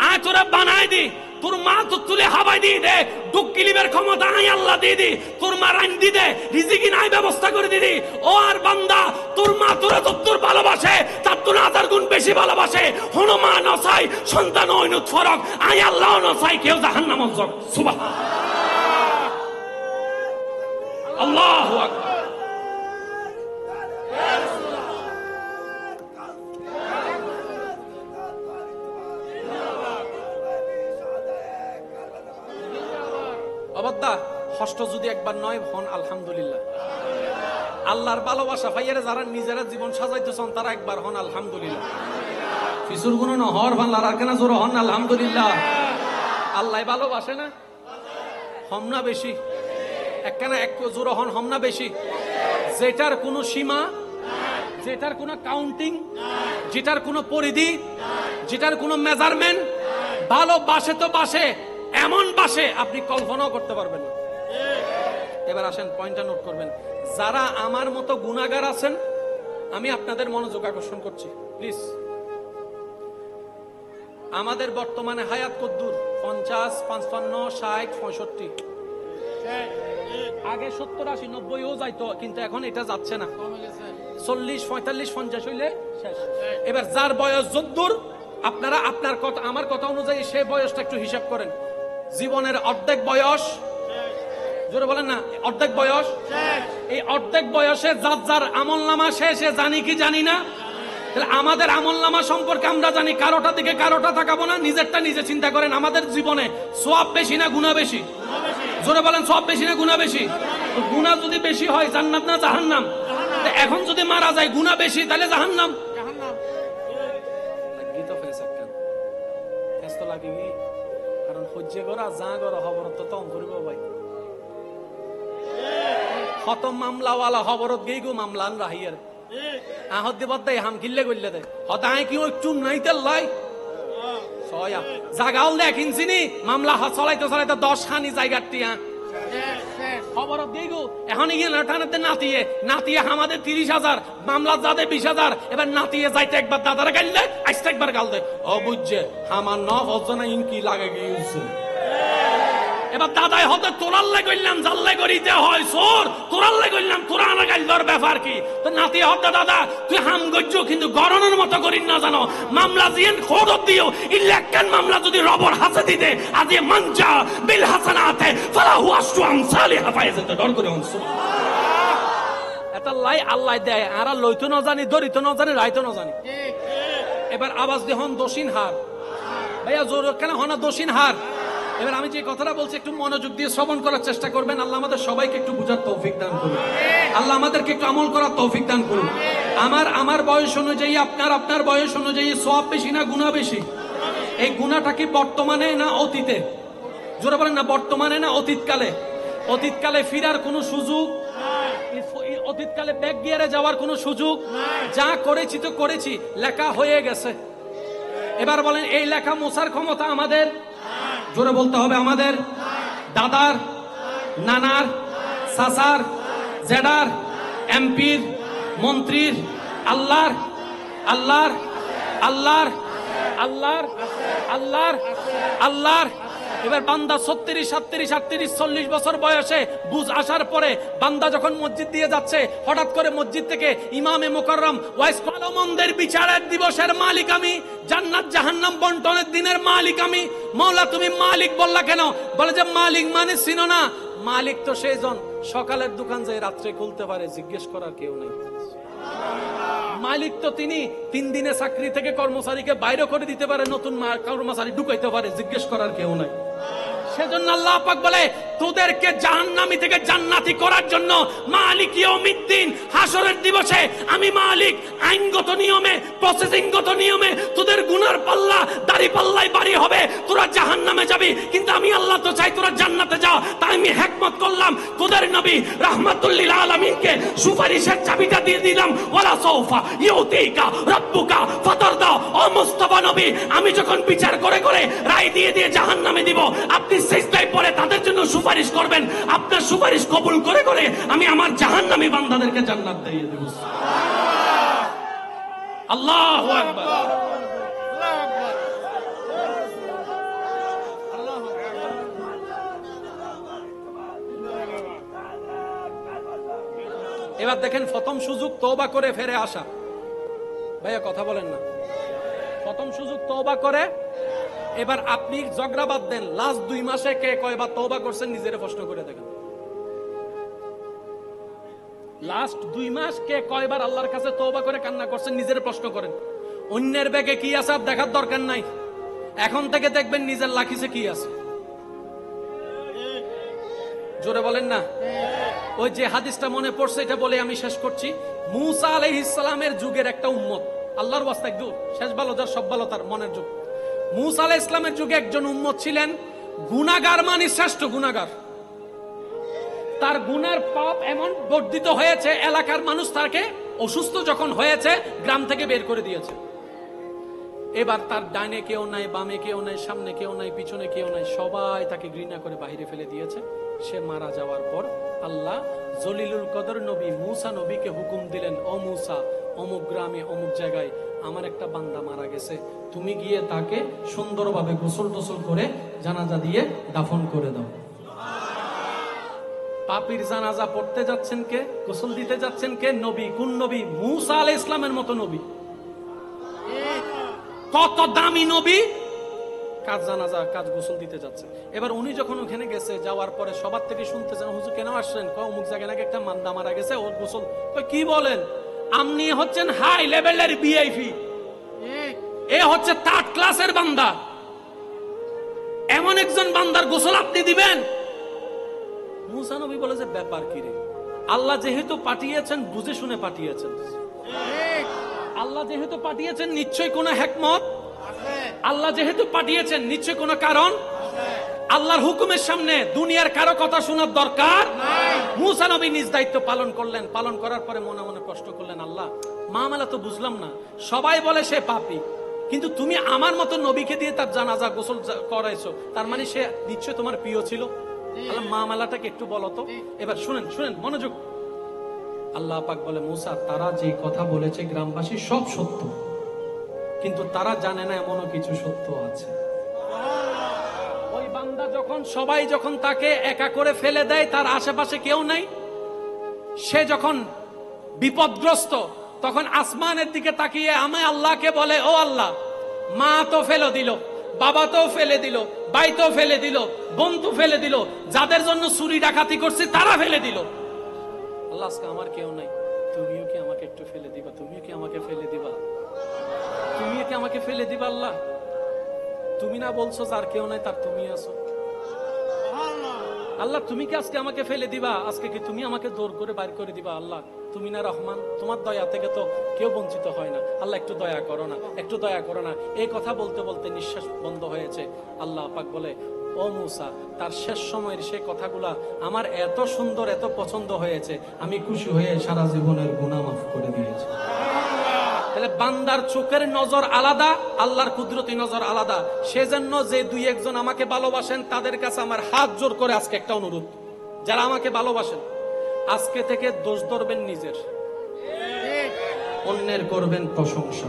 আয় তোরে বানাই দি তোর মা তো তুলে হাওয়াই দি দে দুঃখ কিলিবের ক্ষমতা আই আল্লাহ দি দি তোর মা রান দি দে রিজিকি নাই ব্যবস্থা করে দিদি ও আর বান্দা তোর মা তোরে তোর ভালোবাসে তার তো 1000 গুণ বেশি ভালোবাসে হনো মা নসাই সন্তান হইনুত ফরক আই আল্লাহ নসাই কেউ জাহান্নামে যাক সুবহানাল্লাহ আল্লাহু আকবার অবদ্দা কষ্ট যদি একবার নয় হন আলহামদুলিল্লাহ আল্লাহর ভালোবাসা পাইয়ারে যারা নিজেরা জীবন সাজাইতেছেন তারা একবার হন আলহামদুলিল্লাহ ফিসুর গুণ না হর ভাল্লার আর কেন জোর হন আলহামদুলিল্লাহ আল্লাহ ভালোবাসে না হম না বেশি একখানা এক জোর হন হম না বেশি যেটার কোনো সীমা যেটার কোনো কাউন্টিং যেটার কোনো পরিধি যেটার কোনো মেজারমেন্ট ভালোবাসে তো বাসে এমন বাসে আপনি কল্পনাও করতে পারবেন না এবার আসেন পয়েন্টটা নোট করবেন যারা আমার মতো গুনাহগার আছেন আমি আপনাদের মনোযোগ আকর্ষণ করছি প্লিজ আমাদের বর্তমানে হায়াত কদ্দুর 50 55 60 65 আগে 70 80 90 ও যাইতো কিন্তু এখন এটা যাচ্ছে না 40 45 50 হইলে শেষ এবার যার বয়স যদ্দুর আপনারা আপনার কথা আমার কথা অনুযায়ী সেই বয়সটা একটু হিসাব করেন জীবনের অর্ধেক বয়স জোরে বলেন না অর্ধেক বয়স এই অর্ধেক বয়সে যার যার আমলনামা শেষে জানি কি জানি না তাহলে আমাদের আমলনামা সম্পর্কে আমরা জানি কারোটা দিকে কারোটা তাকাবো না নিজেরটা নিজে চিন্তা করেন আমাদের জীবনে সওয়াব বেশি না গুনাহ বেশি জোরে বলেন সওয়াব বেশি না গুনাহ বেশি তো গুনাহ যদি বেশি হয় জান্নাত না জাহান্নাম এখন যদি মারা যায় গুনাহ বেশি তাহলে জাহান্নাম গীত ফেসা কেন এত লাগি কারণ হজ্জে গরা যা গরা খবরত তো তম করিব ভাই কত মামলাওয়ালা খবরত গেই গো মামলান রাহিয়ার আহত দিবত দেয় হাম কিল্লে গইলে দে হদায় কি ওই চুন নাই তেল লাই সয়া জাগাল দেখিনছি নি মামলা চলাইতে চলাইতে 10 খানি জায়গার টিয়া খবরত গেই গো এখন গিয়ে নাটানাতে নাতিয়ে আমাদের 30,000 মামলা যাদের 20,000 এবার নাতিয়ে যাইতে একবার দাদারে গাল দে আইতে একবার গাল দে ও বুঝছে আমার ন হজনা ইনকি লাগে গিয়েছে এবার দাদাই হতে তোরাল্লে কইলাম জাল্লে করিতে হয় সোর তোরাল্লে কইলাম তোরা না গাল দর ব্যাপার কি তো নাতি হতে দাদা তুই হাম গজ্জ কিন্তু গরনের মতো করিন না জানো মামলা জিয়েন খোদত দিও ইলেকশন মামলা যদি রবর হাতে দিতে আজি মানজা বিল হাসানাতে ফালাহু আশরু আমসালি হাফাইজাতে ডর করে হন সুবহানাল্লাহ এটা লাই আল্লাহ দেয়, আর লইতো না জানি, দরিত না জানি, রাইতো না জানি। ঠিক এবার আওয়াজ দিয়ে হন দোষীন হার, ভাইয়া জোর কেন হন দোষীন হার। এবার আমি যে কথাটা বলছি একটু মনোযোগ দিয়ে শ্রবণ করার চেষ্টা করবেন। আল্লাহ আমাদের সবাইকে একটু বুঝার তৌফিক দান করুন, আল্লাহ আমাদেরকে একটু আমল করার তৌফিক দান করুন। আমার বয়স অনুযায়ী, আপনার বয়স অনুযায়ী সওয়াব বেশি না গুনাহ বেশি? এই গুনাহটা কি বর্তমানে না অতীতে? জোরে বলেন না, বর্তমানে না অতীতকালে? অতীতকালে ফিরার কোনো সুযোগ, অতীতকালে ব্যাক গিয়ারে যাওয়ার কোনো সুযোগ? যা করেছি তো করেছি, লেখা হয়ে গেছে। এবার বলেন এই লেখা মোছার ক্ষমতা আমাদের? জোরে বলতে হবে আমাদের। দাদার, নানার, চাচার, জেডার, এমপির, মন্ত্রীর, আল্লাহর আল্লাহর আল্লাহর আল্লাহর আল্লাহর আল্লাহর। এবার বান্দা 36, 37, 38, 40 বছর বয়সে বুঝ আসার পরে বান্দা যখন মসজিদ দিয়ে যাচ্ছে, হঠাৎ করে মসজিদ থেকে ইমামে মুকাররম ওয়াইস আলমদের বিচারের দিবসের মালিক আমি, জান্নাত জাহান্নাম বন্টনের দিনের মালিক আমি। মাওলা তুমি মালিক বললা কেন? বলে যে মালিক মানে চিনো না? মালিক তো সেইজন সকালের দোকান যায় রাত্রে খুলতে পারে, জিজ্ঞেস করার কেউ নেই। মালিক তো তিনি 3 দিনে চাকরি থেকে কর্মচারীকে বাইরে করে দিতে পারে, নতুন কর্মচারী ঢুকাইতে পারে, জিজ্ঞেস করার কেউ নাই। সেজন্য আল্লাহ পাক বলে তোদেরকে জাহান্নামী থেকে জান্নাতি করার জন্য মালিক ইয়াউমিদ্দিন, হাসরের দিবসে আমি মালিক আইনগত নিয়মে, প্রসেসিংগত নিয়মে তোদের গুনার পাল্লা দাড়ি পাল্লায় বাড়ি হবে, তোরা জাহান্নামে যাবি। কিন্তু আমি আল্লাহ তো চাই তোরা জান্নাতে যাও। তাই আমি হিকমত করলাম, তোদের নবী রাহমাতুল লিল আলামিনকে সুপারিশের চাবিটা দিয়ে দিলাম। ওয়ালা সাউফা ইউতিকা রাব্বুকা ফাতারদা। ও মুস্তাফা নবী, আমি যখন বিচার করে করে রায় দিয়ে দিয়ে জাহান্নামে দিব, আপনি সিজদায় পড়ে তাদের জন্য সুপারিশ করবেন। আপনার সুপারিশ কবুল করে করে আমি আমার জাহান্নামী বান্দাদেরকে জান্নাত দিয়ে দেব। আল্লাহু আকবার। এবার দেখেন প্রথম সুযোগ তওবা করে ফিরে আসা। ভাইয়া কথা বলেন না, প্রথম সুযোগ তওবা করে। এবার আপনি ঝগড়া বাদ দেন, লাস্ট 2 মাসে কে কয়বার তওবা করছেন নিজেরে প্রশ্ন করে দেখেন। লাস্ট 2 মাস কে কয়বার আল্লাহর কাছে তওবা করে কান্না করছেন নিজেরে প্রশ্ন করেন। অন্যের ব্যাগে কি আছে আর দেখার দরকার নাই, এখন থেকে দেখবেন নিজের লাখিসে কি আছে। জোরে বলেন না। ওই যে হাদিসটা মনে পড়ছে, এটা বলে আমি শেষ করছি। মূসা আলাইহিস সালামের যুগের একটা উম্মত, আল্লাহর ওয়াস্তে একটু শেষ ভালো যার সব ভালো তার মনের যুগ। মূসা আলাইহিস সালামের যুগে একজন উম্মত ছিলেন গুনাহগার, মানে শ্রেষ্ঠ গুনাহগার। তার গুনার পাপ এমন বর্ধিত হয়েছে, এলাকার মানুষ তাকে অসুস্থ যখন হয়েছে গ্রাম থেকে বের করে দিয়েছে। এবার তার ডাইনে কেউ নাই, বামে কেউ নাই, সামনে কেউ নাই, পিছনে কেউ নাই, সবাই তাকে ঘৃণা করে বাইরে ফেলে দিয়েছে। সে মারা যাওয়ার পর আল্লাহ জলিলুল কদর নবী মূসা নবীকে হুকুম দিলেন, ও মূসা, অমুক গ্রামে অমুক জায়গায় আমার একটা বান্দা মারা গেছে, তুমি গিয়ে তাকে সুন্দরভাবে গোসল টোসল করে জানাজা দিয়ে দাফন করে দাও। পাপীর জানাজা পড়তে যাচ্ছেন কে? গোসল দিতে যাচ্ছেন কে? নবী। কোন নবী? মূসা আলাইহিস সালামের মতো নবী। কত দামি নবী, কাজ জানাজা কাজ গোসল দিতে যাচ্ছে। এবার উনি যখন ওখানে গেছে, যাওয়ার পরে সবার থেকে শুনতেছেন, হুজুর কেন আসছেন? অমুক জায়গায় নাকি একটা মান্দা মারা গেছে, ওর গোসল। কি বলেন? আপনি হচ্ছেন হাই লেভেলের ভিআইপি, এ হচ্ছে 3rd ক্লাসের বান্দা, এমন একজন বান্দার গোসল আপনি দিবেন? মূসা নবী বলে যে ব্যাপার কি রে? আল্লাহ যেহেতু পাঠিয়েছেন বুঝে শুনে পাঠিয়েছেন, আল্লাহ যেহেতু পাঠিয়েছেন নিশ্চয়ই কোনো হিকমত, আল্লাহ যেহেতু পাঠিয়েছেন নিশ্চয়ই কোনো কারণ। আল্লাহর হুকুমের সামনে দুনিয়ার কারো কথা শোনার দরকার নাই। মূসা নবী নিজ দায়িত্ব পালন করলেন। পালন করার পরে মনে মনে কষ্ট করলেন, আল্লাহ মামলা তো বুঝলাম না, সবাই বলে সে পাপী, কিন্তু তুমি আমার মতো নবীকে দিয়ে তার জানাজা গোসল করাইছো, তার মানে সে নিশ্চয় তোমার প্রিয় ছিল। আল্লাহ মামলাটাকে একটু বলো তো। এবার শুনেন শুনেন মনোযোগ। আল্লাহ পাক বলে, মূসা, তারা যে কথা বলেছে গ্রামবাসী সব সত্য, কিন্তু তারা জানে না এমনও কিছু সত্য আছে। ওই বান্দা যখন সবাই যখন তাকে একা করে ফেলে দেয়, তার আশেপাশে কেউ নাই, সে যখন বিপদগ্রস্ত, তখন আসমানের দিকে তাকিয়ে আমি আল্লাহকে বলে, ও আল্লাহ, মা তো ফেলে দিল, বাবা তো ফেলে দিল, ভাই তো ফেলে দিল, বোন তো ফেলে দিল, যাদের জন্য চুরি ডাকাতি করছে তারা ফেলে দিল, আল্লাহ আজকে আমার কেউ নাই। আমাকে ফেলে দিবা? তুমি কি আমাকে ফেলে দিবা আল্লাহ? তুমি না বলছো যার কেউ নাই তার তুমি আছো। আল্লাহ তুমি কি আজকে আমাকে ফেলে দিবা? আজকে কি তুমি আমাকে দৌড় করে বাইর করে দিবা? আল্লাহ তুমি না রহমান, তোমার দয়া থেকে তো কেউ বঞ্চিত হয় না। আল্লাহ একটু দয়া করো না, একটু দয়া করো না। এই কথা বলতে বলতে নিঃশ্বাস বন্ধ হয়েছে। আল্লাহ পাক বলে, ও মূসা, তার শেষ সময়ের সে কথাগুলা আমার এত সুন্দর, এত পছন্দ হয়েছে, আমি খুশি হয়ে সারা জীবনের গুনাহ মাফ করে দিয়েছি। তাহলে বান্দার চোখের নজর আলাদা, আল্লাহর কুদরতি নজর আলাদা। সেজন্য যে দুই একজন আমাকে ভালোবাসেন তাদের কাছে আমার হাত জোর করে আজকে একটা অনুরোধ, যারা আমাকে ভালোবাসেন আজকে থেকে দোষ ধরবেন নিজের, অন্যের করবেন প্রশংসা।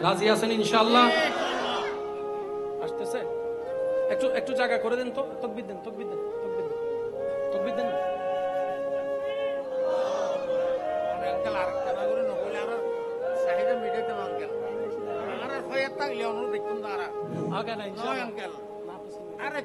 রাজি আছেন ইনশাআল্লাহ? আসতেছে? একটু একটু জায়গা করে দেন তো, তাকবীর দেন, তাকবীর দেন, তাকবীর দেন, তাকবীর দেন। আঙ্কেল আরেকটা না করে নকলে আর চাহিদা মিটাইতে না আঙ্কেল। আর হয়ে থাকলে অনুরোধ দেখুন তারা আগে না ইনশাআল্লাহ। আঙ্কেল না, আরে